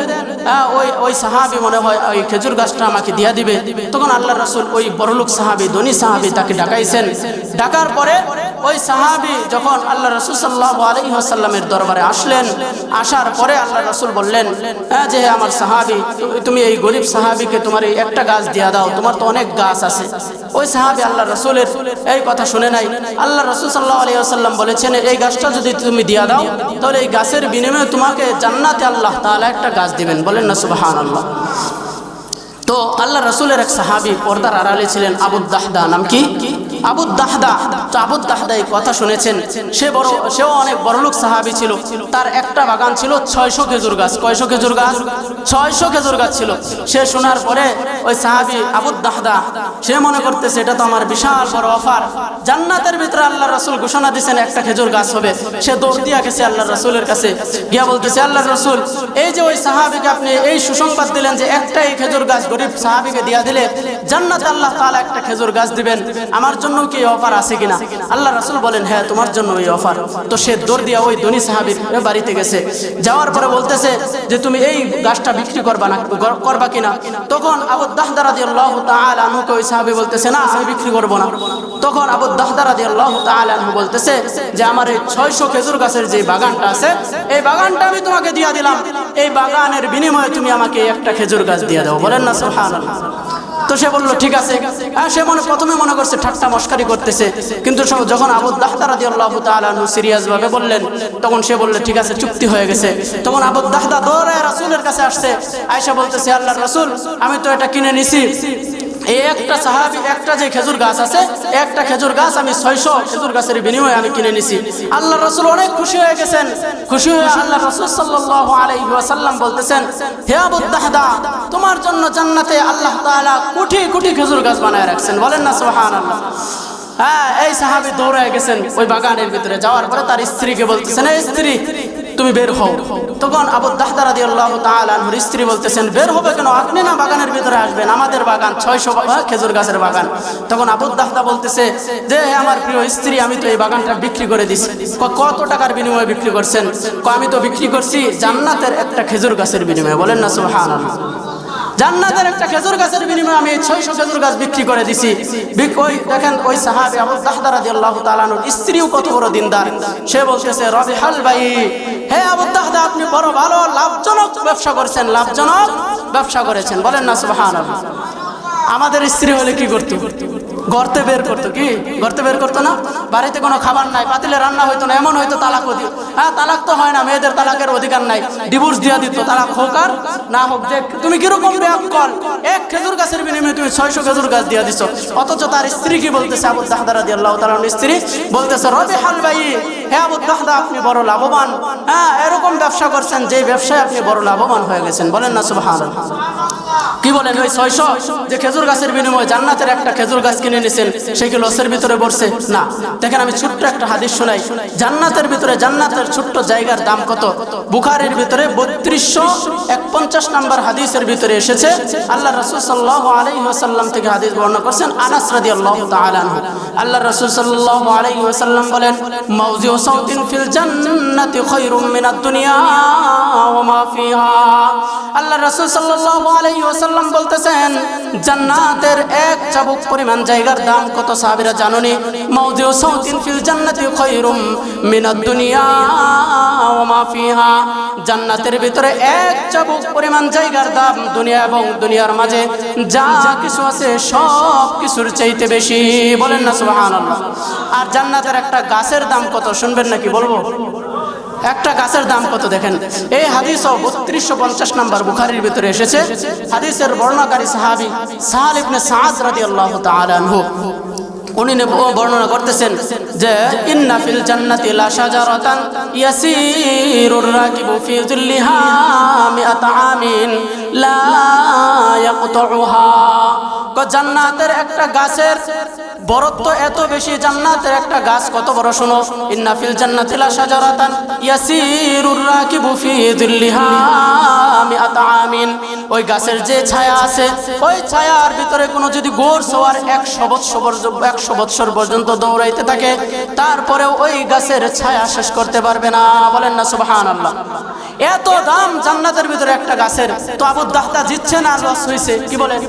ওই সাহাবী মনে হয় ওই খেজুর গাছটা আমাকে দিয়া দিবে। তখন আল্লাহ রাসূল ওই বড়লোক সাহাবী, ধনী সাহাবী তাকে ডাকাইছেন। ডাকার পরে ওই সাহাবী যখন আল্লাহ রাসূল সাল্লাল্লাহু আলাইহি ওয়াসাল্লামের দরবারে আসলেন, আসার পরে আল্লাহ রাসূল বললেন যে আমার সাহাবী, তুমি এই গরিব সাহাবীকে তোমার এই একটা গাছ দিয়া দাও, তোমার তো অনেক গাছ আছে। ওই সাহাবী আল্লাহ রাসূলের এই কথা শুনে নাই। আল্লাহ রাসূল সাল্লাল্লাহু আলাইহি ওয়াসাল্লাম বলেছেন, এই গাছটা যদি তুমি দিয়া দাও তাহলে এই গাছের বিনিময়ে তোমাকে জান্নাতে আল্লাহ তাআলা একটা গাছ দিবেন। বলেন না সুবহানাল্লাহ। তো আল্লাহ রাসূলের এক সাহাবী পর্দার আড়ালে ছিলেন, আবু দাহদা নাম কি? আবু দাহদা। তো আবু দাহদা এই কথা শুনেছেন, সেও অনেক বড়লোক সাহাবী ছিল। তার একটা বাগান ছিল 600 খেজুর গাছ। কয়শো খেজুর গাছ? 600 খেজুর গাছ ছিল। সে শোনার পরে ওই সাহাবী আবু দাহদা সে মনে করতেছে এটা তো আমার বিশাল বড় অফার, জান্নাতের ভিতরে আল্লাহ রাসূল ঘোষণা দিয়েছেন একটা খেজুর গাছ হবে। সে দৌড় দিয়া গেছে আল্লাহ রাসূলের কাছে, গিয়া বলতেছে, আল্লাহ রাসূল, এই যে ওই সাহাবীকে আপনি এই সুসংবাদ দিলেন যে একটাই খেজুর গাছ গরিব সাহাবীকে দিয়া দিলে জান্নাতে আল্লাহ তাআলা একটা খেজুর গাছ দিবেন, আমার জন্য কি অফার আছে কিনা? আল্লাহ রাসূল বলেন, হ্যাঁ তোমার জন্য এই অফার। তো সে দৌড় দিয়া ওই ধনী সাহাবীর বাড়িতে গেছে। যাওয়ার পরে বলতেছে যে তুমি এই গাছটা বিক্রি করবা কিনা? তখন আবু দাহদা রাদিয়াল্লাহু তাআলা আনহুকে ওই সাহাবী বলতেছে, না আমি বিক্রি করব না। তখন আবু দাহদা রাদিয়াল্লাহু তাআলা আনহু বলতেছে যে আমার এই 600 খেজুর গাছের যে বাগানটা আছে এই বাগানটা আমি তোমাকে দিয়া দিলাম, এই বাগানের বিনিময়ে তুমি আমাকে একটা খেজুর গাছ দিয়ে দাও। বলেন না সুবহানাল্লাহ। তো সে বলল ঠিক আছে। সে প্রথমে মনে করছে ঠাট্টা মস্কারি করতেছে, কিন্তু যখন আবু দাহদা রাদিয়াল্লাহু তাআলা আনহু সিরিয়াস ভাবে বললেন তখন সে বলল ঠিক আছে, চুক্তি হয়ে গেছে। তখন আবু দাহদা দৌড়ায় রাসূলের কাছে আসছে, আয়েশা বলতেছে, আল্লাহর রাসূল, আমি তো এটা কিনে নিছি, এই একটা সাহাবী একটা যে খেজুর গাছ আছে একটা খেজুর গাছ আমি 600 খেজুর গাছের বিনিময়ে আমি কিনে নিছি। আল্লাহ রাসূল অনেক খুশি হয়ে গেছেন। খুশি হয়ে আল্লাহ রাসূল সাল্লাল্লাহু আলাইহি ওয়াসাল্লাম বলতেছেন, হে আবু দাহদা, তোমার জন্য জান্নাতে আল্লাহ তাআলা কোটি কোটি খেজুর গাছ বানায় রাখছেন। বলেন না সুবহানাল্লাহ। এই সাহাবী দৌড়ে গেছেন ওই বাগানের ভিতরে। যাওয়ার পরে তার স্ত্রীকে বলতেছেন, এই স্ত্রী তুমি বের হও। তখন আবু দাহদা রাদিয়াল্লাহু তাআলা আনহুর স্ত্রী বলতেছেন, বের হবে কেন? আপনি না বাগানের ভিতরে আসবেন, আমাদের বাগান 600 খেজুর গাছের বাগান। তখন আবু দাহদা বলতেছে যে আমার প্রিয় স্ত্রী, আমি তো এই বাগানটা বিক্রি করে দিছি। কত টাকার বিনিময়ে বিক্রি করছেন? আমি তো বিক্রি করছি জান্নাতের একটা খেজুর গাছের বিনিময়ে। বলেন না সুবহানাল্লাহ। জান্নাতের একটা খেজুর গাছের বিনিময়ে আমি 600 খেজুর গাছ বিক্রি করে দিছি। ওই দেখেন ওই সাহাবী আবু দাহদা রাদিয়াল্লাহু তাআলা আনহুর স্ত্রীও কত বড় দিনদার। সে বলতেছে, রবিহাল ভাই, হে আবু দাহদা, আপনি বড় ভালো লাভজনক ব্যবসা করেছেন, লাভজনক ব্যবসা করেছেন। বলেন না সুবহানাল্লাহ। আমাদের স্ত্রী হলে কি করতো? গর্তে বের করতো। কি গর্তে বের করতো না? বাড়িতে কোনো খাবার নাই, পাতিলে রান্না হইতো না, এমন হয়তো তালাক দিত। তালাক তো হয় না, মেয়েদের তালাকের অধিকার নাই, ডিভোর্স দিয়া দিত। তালাক হোক আর না হোক, যে তুমি কিরকম বেয়াক্কল, এক খেজুর গাছের বিনিময়ে তুমি 600 খেজুর গাছ দিয়া দিছো। অথচ তার স্ত্রী কি বলতেছে? আবু দাহদা রাদিয়াল্লাহু তাআলা আনহুর স্ত্রী বলতেছে, রবিহাল ভাই, হে আবু দাহদা, আপনি বড় লাভবান। এরকম ব্যবসা করছেন যে ব্যবসায় আপনি বড় লাভবান হয়ে গেছেন। বলেন না সুবহানাল্লাহ। কি বলেন ওই 600 যে খেজুর গাছের বিনিময়ে জান্নাতের একটা খেজুর গাছ কিনে নিছেন সেই কি লসের ভিতরে পড়ছে? না। দেখেন আমি ছোট্ট একটা হাদিস শোনাই। জান্নাতের ভিতরে জান্নাতের ছোট্ট জায়গার দাম কত? বুখারীর ভিতরে 3251 নম্বর হাদিসের ভিতরে এসেছে। আল্লাহ রাসূল সাল্লাল্লাহু আলাইহি ওয়াসাল্লাম থেকে হাদিস বর্ণনা করেছেন আনাস রাদিয়াল্লাহু তাআলা আনহু। আল্লাহ রাসূল সাল্লাল্লাহু আলাইহি ওয়াসাল্লাম বলেন মাউজিউ সাউতিন ফিল জান্নাতি খায়রুম মিনাদ দুনিয়া ওয়া মা ফিহা। আল্লাহ রাসূল সাল্লাল্লাহু আলাইহি ওয়াসাল্লাম বলতেছেন জান্নাতের এক চাবুক পরিমাণ জায়গার দাম কত সাহাবীরা জানেননি? মাউজিউ সাউতিন ফিল জান্নাতি খায়রুম মিনাদ দুনিয়া ওয়া মা ফিহা। জান্নাতের ভিতরে এক চাবুক পরিমাণ জায়গার দাম দুনিয়া এবং দুনিয়ার মাঝে যা কিছু আছে সব কিছুর চাইতে বেশি। বলেন না সুবহানাল্লাহ। আর জান্নাতের একটা গাছের দাম কত শুনবেন নাকি বলবো? একটা গাছের দাম কত দেখেন। এই হাদিসও 3250 নম্বর বুখারীর ভিতরে এসেছে। হাদিসের বর্ণনাকারী সাহাবী সাহাল ইবনে সাদ রাদিয়াল্লাহু তাআলা আনহু উনি বর্ণনা করতেছেন যে ইন্না ফিল জান্নাতি লা শাজারাতান ইয়াসিরুর রাকিবু ফি যিল্লিহা মিআতা আমিন লা ইয়াকতুহা। জান্নাতের একটা গাছের বরত্ব এত বেশি। জান্নাতের একটা গাছ কত বড় শোনো। ইন্না ফিল জান্নাতি লা শাজারাতান ইয়াসিরুর রাকিবু ফি যিল্লিহা মিআতা আমিন। ওই গাছের যে ছায়া আছে ওই ছায়ার ভিতরে কোনো যদি ঘোড় সওয়ার 100 বছর পর্যন্ত দৌড়াইতে থাকে তারপরেও ওই গাছের ছায়া শেষ করতে পারবে না। বলেন না সুবহানাল্লাহ। এত দাম জান্নাতের ভিতরে একটা গাছের। তো আবু দাহদা জিতছে না লস হইছে? কি বলেন?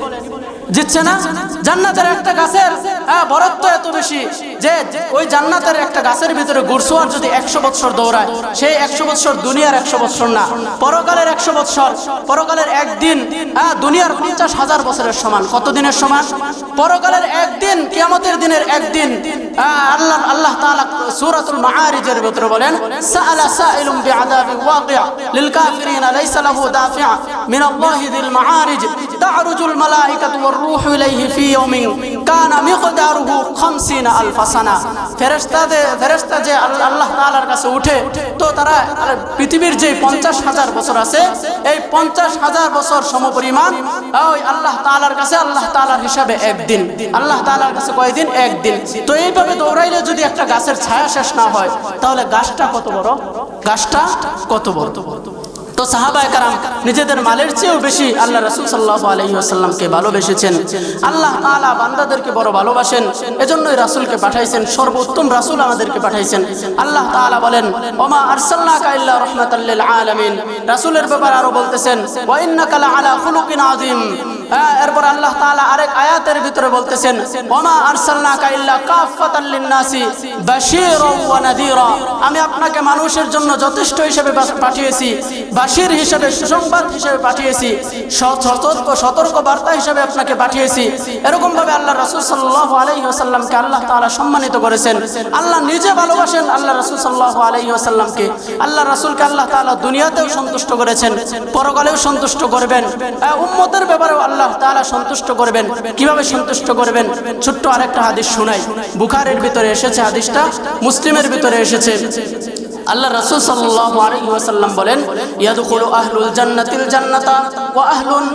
জিতছে না? জান্নাতের একটা গাছের বরত্ব এত বেশি যে ওই জান্নাতের একটা গাছের ভিতরে ঘুরসোয়ার যদি 100 বছর দৌড়ায় সেই 100 বছর দুনিয়ার 100 বছর না, পরকালের 100 বছর, পরকালের একদিন দুনিয়ার 50,000 বছরের সমান। কত দিনের সমান? পরকালের একদিন, কিয়ামতের দিনের একদিন। আল্লাহ তাআলা সূরাতুল মাআরিজের ভিতরে বলেন সাআলা সাইলুম বিআযাবিন ওয়াকিআ লিল কাফিরিনা লাইসা লাহু দাফিআ মিনাল্লাহি যিল মাআরিজ তা'রুজুল মালাইকাতু ওয়ার রূহু ইলাইহি ফি ইয়াউমিন কানা মিকদারুহু 50,000 সানা। ফেরেশতা যে আল্লাহ তাআলার কাছে উঠে তো তারা পৃথিবীর যে 50,000 বছর আছে এই 50,000 বছর সমপরিমাণ ওই আল্লাহ তাআলার কাছে আল্লাহ তাআলার হিসাবে একদিন। আল্লাহ তাআলার কাছে কয়দিন? একদিন। তো এইভাবে দৌড়াইলে যদি একটা গাছের ছায়া শেষ না হয় তাহলে গাছটা কত বড়? গাছটা কত বড়? তো সাহাবায়ে কেরাম নিজেদের মালের চেয়েও বেশি আল্লাহ রাসূল সাল্লাল্লাহু আলাইহি ওয়াসাল্লামকে ভালোবেসেছেন। আল্লাহ তাআলা বান্দাদেরকে বড় ভালোবাসেন, এজন্যই রাসূলকে পাঠাইছেন, সর্বোত্তম রাসূল আমাদেরকে পাঠাইছেন। আল্লাহ তাআলা বলেন ওমা আরসালনাকা ইল্লা রাহমাতাল লিল আলামিন। রাসূলের ব্যাপারে আরো বলতেছেন ওয়া ইন্নাকা লাআলা খুলুকিন আযীম। এরপর আল্লাহ তাআলা আরেক আয়াতের ভিতরে বলতেছেন ওমা আরসালনাকা ইল্লা কাফাতাল লিন-নাসি বাশীরাও ওয়া নাযীরা। আমি আপনাকে মানুষের জন্য যথেষ্ট হিসেবে পাঠিয়েছি, বাশীর হিসেবে, সুসংবাদ হিসেবে পাঠিয়েছি, সতর্ক বার্তা হিসেবে আপনাকে পাঠিয়েছি। এরকম ভাবে আল্লাহ রাসূল সাল্লাল্লাহু আলাইহি ওয়াসাল্লামকে আল্লাহ তাআলা সম্মানিত করেছেন। আল্লাহ নিজে ভালোবাসেন আল্লাহ রাসূল সাল্লাল্লাহু আলাইহি ওয়াসাল্লামকে। আল্লাহ রাসূলকে আল্লাহ তাআলা দুনিয়াতেও সন্তুষ্ট করেছেন, পরকালেও সন্তুষ্ট করবেন। উম্মতের ব্যাপারেও আল্লাহ তাআলা সন্তুষ্ট করবেন। কিভাবে সন্তুষ্ট করবেন? ছোট্ট আরেকটা হাদিস শোনাই। বুখারীর ভিতরে এসেছে হাদিসটা, মুসলিমের ভিতরে এসেছে। আল্লাহ রাসূল সাল্লাল্লাহু আলাইহি ওয়াসাল্লাম বলেন ইয়াদখুলু আহলুল জান্নাতিল জান্নাতা ওয়া আহলুন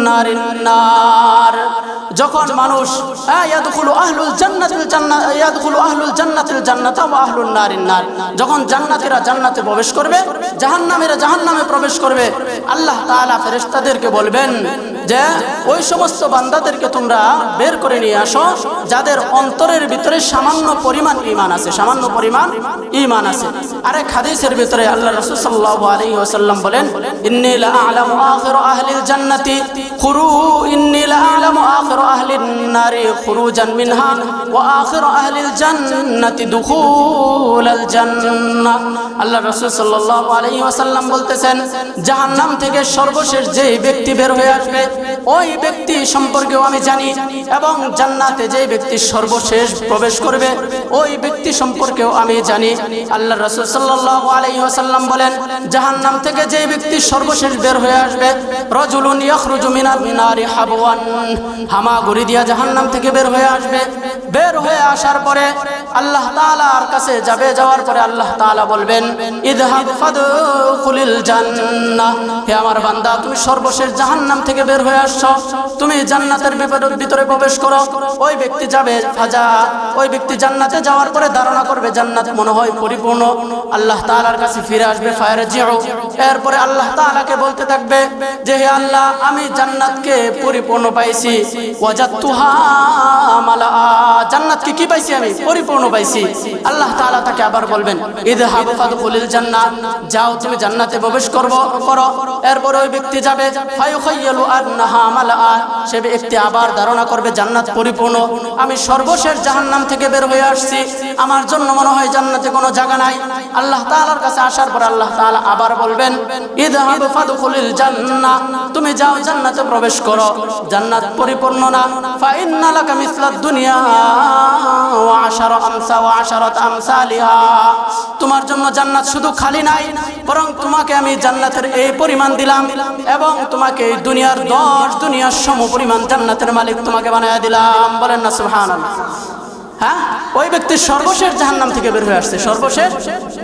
নারিন নার। যখন মানুষ ইয়াদখুলু আহলুল জান্নাতিল জান্নাত ইয়াদখুলু আহলুল জান্নাতিল জান্নাতা ওয়া আহলুন নারিন নার। যখন জান্নাতীরা জান্নাতে প্রবেশ করবে, জাহান্নামীরা জাহান্নামে প্রবেশ করবে, আল্লাহ তাআলা ফেরেশতাদেরকে বলবেন যে ওই সমস্ত বান্দাদেরকে তোমরা বের করে নিয়ে আসো যাদের অন্তরের ভিতরে সামান্য পরিমাণ ঈমান আছে, সামান্য পরিমাণ ঈমান আছে। আরেক হাদিসের ভিতরে আল্লাহ রাসূল সাল্লাল্লাহু আলাইহি ওয়াসাল্লাম বলেন ইন্নী লা আ'লামু আখিরা আহলিল জান্নাতি ইন্নী লা আ'লামু আখিরা আহলিন নারি খুরুজান মিনহা ওয়া আখিরা আহলিল জান্নাতি দুখুলাল জান্নাহ। আল্লাহ রাসূল সাল্লাল্লাহু আলাইহি ওয়াসাল্লাম বলতেছেন জাহান্নাম থেকে সর্বশেষ যে ব্যক্তি বের হয়ে আসবে ওই ব্যক্তি সম্পর্কেও আমি জানি, এবং জান্নাতে যে ব্যক্তি সর্বশেষ প্রবেশ করবে ওই ব্যক্তি সম্পর্কেও আমি জানি। আল্লাহ রাসূল সাল্লাল্লাহু আলাইহি ওয়াসাল্লাম বলেন জাহান্নাম থেকে যে ব্যক্তি সর্বশেষ বের হয়ে আসবে রাজুলুন ইয়াখরুজু মিনান নারি হাবওয়ান, হামাগুড়ি দিয়া জাহান্নাম থেকে বের হয়ে আসবে। বের হয়ে আসার পরে আল্লাহ তাআলার কাছে যাবে, যাওয়ার পরে আল্লাহ তাআলা বলবেন ইযহাব ফাদখুলিল জান্নাহ, হে আমার বান্দা তুমি সর্বশেষ জাহান্নাম থেকে বের হয়ে আসছো, তুমি জান্নাতের ভিতরে প্রবেশ করো। ওই ব্যক্তি যাবে ফাজা, ওই ব্যক্তি জান্নাতে যাওয়ার পরে ধারণা করবে জান্নাত মনে হয় পরিপূর্ণ, আল্লাহ তাআলার কাছে ফিরে আসবে ফায়ারজিউ। এরপরে আল্লাহ তাআলাকে বলতে থাকবে যে হে আল্লাহ আমি জান্নাতকে পরিপূর্ণ পাইছি, ওয়াজাদতুহা মালাআ, জান্নাতকে কি পাইছি আমি পরিপূর্ণ পাইছি। আল্লাহ তাআলা তাকে আবার বলবেন ইযহাব ফাদখুলিল জান্নাহ, যাও তুমি জান্নাতে প্রবেশ করো। এরপর ওই ব্যক্তি যাবে ফায়ুখাইয়ালু আন্নাহা মালাআ, সে ব্যক্তি আবার ধারণা করবে জান্নাত পরিপূর্ণ, আমি সর্বশেষ জাহান্নাম থেকে বের হয়ে আসছি, আমার জন্য মনে হয় জান্নাতে কোনো জায়গা নাই। আল্লাহ তাআলার কাছে আসার পর আল্লাহ তাআলা আবার বলবেন ইযহাব ফাদখুলিল জান্নাহ, তুমি যাও জান্নাতে প্রবেশ করো, জান্নাত পরিপূর্ণ না, ফা ইন্না লাকা মিসলাদ দুনিয়া ওয়া আশারাত আমসালিহা, তোমার জন্য জান্নাত শুধু খালি নাই, বরং তোমাকে আমি জান্নাতের এই পরিমাণ দিলাম এবং তোমাকে এই দুনিয়ার 10 দুনিয়ার সমপরিমাণ জান্নাতের মালিক তোমাকে বানায়া দিলাম। বলেন না সুবহানাল্লাহ। হ্যাঁ, ওই ব্যক্তি সর্বশেষ জাহান্নাম থেকে বের হয়ে আসছে, সর্বশেষ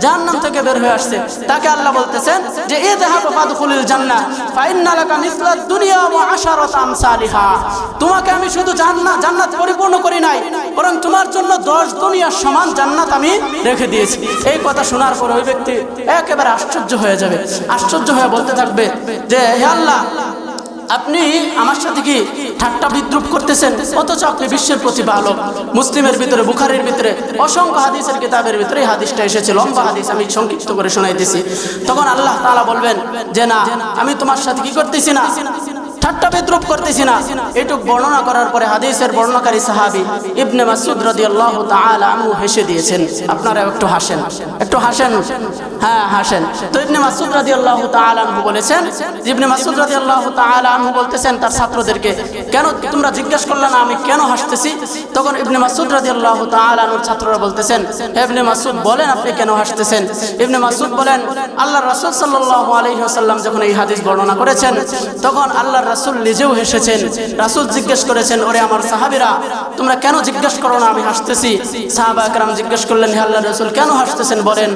জাহান্নাম থেকে বের হয়ে আসছে, তাকে আল্লাহ বলতেছেন যে ইযহাব ফাদখুলিল জান্নাহ ফা ইন্না লাকা মিসলাদ দুনিয়া ওয়া আশারাত আমসালিহা, তোমাকে আমি শুধু জান্নাত পরিপূর্ণ করি নাই, বরং তোমার জন্য 10 দুনিয়ার সমান জান্নাত আমি রেখে দিয়েছি। এই কথা শোনার পর ওই ব্যক্তি একেবারে আশ্চর্য হয়ে যাবে, আশ্চর্য হয়ে বলতে থাকবে যে হে আল্লাহ আপনি আমার সাথে কি ঠাট্টা বিদ্রুপ করতেছেন, অথচ আপনি বিশ্বের প্রতিপালক। মুসলিমের ভিতরে বুখারীর ভিতরে অসংখ্য হাদিসের কিতাবের ভিতরে এই হাদিসটা এসেছে, লম্বা হাদিস, আমি সংক্ষিপ্ত করে শোনাইতেছি। তখন আল্লাহ তাআলা বলবেন যে না, আমি তোমার সাথে কি করতেছি না, ঠাট্টা বিদ্রুপ করতেছি না। এটুক বর্ণনা করার পরে হাদিসের বর্ণনাকারী সাহাবী ইবনে মাসউদ রাদিয়াল্লাহু তাআলা আনহু হেসে দিয়েছেন। আপনারা একটু হাসেন, একটু হাসেন, হ্যাঁ হাসেন। তো ইবনে মাসউদ রাদিয়াল্লাহু তাআলা আনহু বলেছেন, ইবনে মাসউদ রাদিয়াল্লাহু তাআলা আনহু বলতেছেন তার ছাত্রদেরকে, কেন তোমরা জিজ্ঞেস করলে না আমি কেন হাসতেছি? তখন ইবনে মাসউদ রাদিয়াল্লাহু তাআলা আনহুর ছাত্ররা বলতেছেন হে ইবনে মাসউদ বলেন আপনি কেন হাসতেছেন? ইবনে মাসউদ বলেন আল্লাহর রাসূল সাল্লাল্লাহু আলাইহি ওয়াসাল্লাম যখন এই হাদিস বর্ণনা করেছেন তখন আল্লাহর রাসূল নিজেও হেসেছেন। রাসূল জিজ্ঞেস করেছেন ওরে আমার সাহাবীরা তোমরা কেন জিজ্ঞেস করো না আমি হাসতেছি? সাহাবা একরাম জিজ্ঞেস করলেন হে আল্লাহর রাসূল কেন হাসতেছেন বলেন।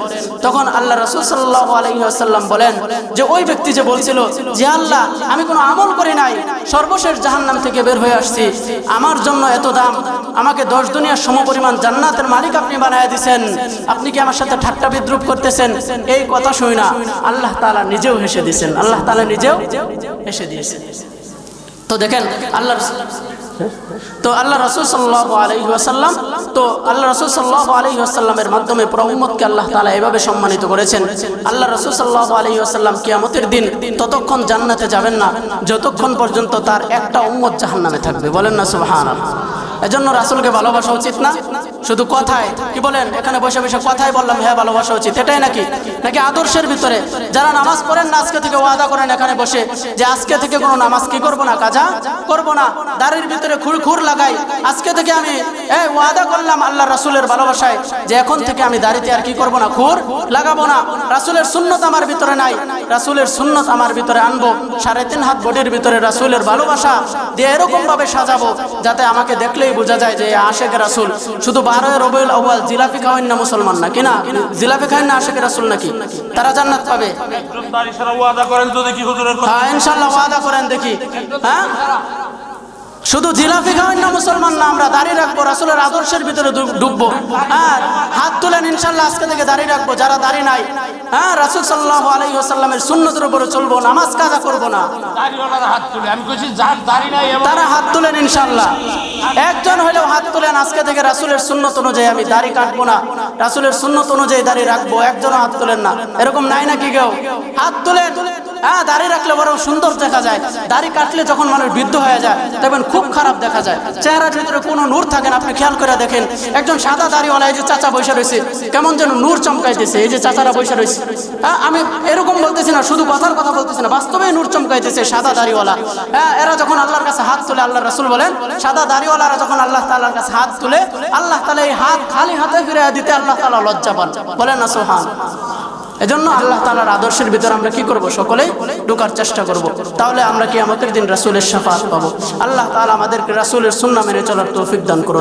তখন আল্লাহ রাসূল সাল্লাল্লাহু আলাইহি ওয়াসাল্লাম বলেন যে ওই ব্যক্তি যে বলছিল যে আল্লাহ আমি কোনো আমল করি নাই, সর্বশেষ জাহান্নাম থেকে বের হয়ে আসছি, আমার জন্য এত দাম, আমাকে 10 দুনিয়ার সমপরিমাণ জান্নাতের মালিক আপনি বানায়া দিয়েছেন, আপনি কি আমার সাথে ঠাট্টা বিদ্রুপ করতেছেন? এই কথা শুই না আল্লাহ তাআলা নিজেও হেসে দিয়েছেন, আল্লাহ তাআলা নিজেও হেসে দিয়েছেন। তো দেখেন আল্লাহ রাসূল সাল্লাল্লাহু আলাইহি ওয়াসাল্লাম, তো আল্লাহ রাসূল সাল্লাল্লাহু আলাইহি ওয়াসাল্লামের মাধ্যমে পুরো উম্মতকে আল্লাহ তাআলা এভাবে সম্মানিত করেছেন। আল্লাহ রাসূল সাল্লাল্লাহু আলাইহি ওয়াসাল্লাম কিয়ামতের দিন ততক্ষণ জান্নাতে যাবেন না যতক্ষণ পর্যন্ত তার একটা উম্মত জাহান্নামে থাকবে। বলেন না সুবহানাল্লাহ। এজন্য রাসূলকে ভালোবাসা উচিত না শুধু কথায়, কি বলেন এখানে বসে বসে কথাই বললাম হ্যাঁ ভালোবাসা উচিত, এটাই নাকি আদর্শের ভিতরে? যারা নামাজ পড়েন না আজকে থেকে ওয়াদা করেন এখানে বসে যে আজকে থেকে কোনো নামাজ কি করব না, কাজা করব না, দাড়ির ভিতরে খুর লাগাই, আজকে থেকে আমি ওয়াদা করলাম আল্লাহ রাসূলের ভালোবাসায় যে এখন থেকে আমি দাড়িতে আর কি করব না, খুর লাগাবো না। রাসূলের সুন্নাত আমার ভিতরে নাই, রাসূলের সুন্নাত আমার ভিতরে আনবো, 3.5 হাত বডির ভিতরে রাসূলের ভালোবাসা দিয়ে এরকম ভাবে সাজাবো যাতে আমাকে দেখলেই বোঝা যায় যে আশেক রাসূল। শুধু 12 রবিউল আউয়াল জিলাপি খাওয়ান না মুসলমান নাকি না, জিলাপি খান না আশেক রাসূল নাকি, তারা জান্নাত পাবে? একদম দাড়ি ছাড়া ওয়াদা করেন তো দেখি হুজুরের কথা। হ্যাঁ ইনশাআল্লাহ ওয়াদা করেন দেখি। হ্যাঁ শুধু জিলাপি খাওয়ান না মুসলমান না, আমরা দাড়ি রাখবো, রাসূলের আদর্শের ভিতরে ঢুকবো। হ্যাঁ হাত তুলেন ইনশাআল্লাহ আজকে থেকে দাড়ি রাখবো যারা দাড়ি নাই। হ্যাঁ রাসূল সাল্লাল্লাহু আলাইহি ওয়াসাল্লামের সুন্নতের উপরে চলবো, নামাজ কাজা করব না। দাড়িওয়ালারা হাত তুলে, আমি কইছি যার দাড়ি নাই তারা হাত তুলেন ইনশাআল্লাহ। একজন হলেও হাত তুলেন আজকে থেকে রাসূলের সুন্নত অনুযায়ী আমি দাড়ি কাটবো না, রাসূলের সুন্নত অনুযায়ী দাড়ি রাখবো। একজনও হাত তুলেন না, এরকম নাই নাকি কেউ? হাত তুলেন। হ্যাঁ দাড়ি রাখলে বরং সুন্দর দেখা যায়, দাড়ি কাটলে যখন মানুষ বৃদ্ধ হয়ে যায় তখন খুব খারাপ দেখা যায়, চেহারার ভিতরে কোনো নূর থাকে না। আপনি খেয়াল করে দেখেন একজন সাদা দাড়িওয়ালা এই যে চাচা বসে রয়েছে কেমন যেন নূর চমকাইতেছে, এই যে চাচারা বসে রয়েছে। হ্যাঁ আমি এরকম বলতেছি না, শুধু কথার কথা বলতেছি না, বাস্তবে নূর চমকাইতেছে সাদা দাড়িওয়ালা। হ্যাঁ এরা যখন আল্লাহর কাছে হাত তুলে, আল্লাহ রাসূল বলেন সাদা দাড়িওয়ালারা যখন আল্লাহ তাআলার কাছে হাত তুলে আল্লাহ তাআলা এই হাত খালি হাতে ফিরিয়ে দিতে আল্লাহ তাআলা লজ্জা পান। বলেন না সুবহানাল্লাহ। এজন্য আল্লাহ তাআলার আদর্শের ভিতরে আমরা কি করব, সকলেই ঢোকার চেষ্টা করব, তাহলে আমরা কিয়ামতের দিন রাসূলের শাফাআত পাবো। আল্লাহ তাআলা আমাদেরকে রাসূলের সুন্নাহ মেনে চলার তৌফিক দান করুন।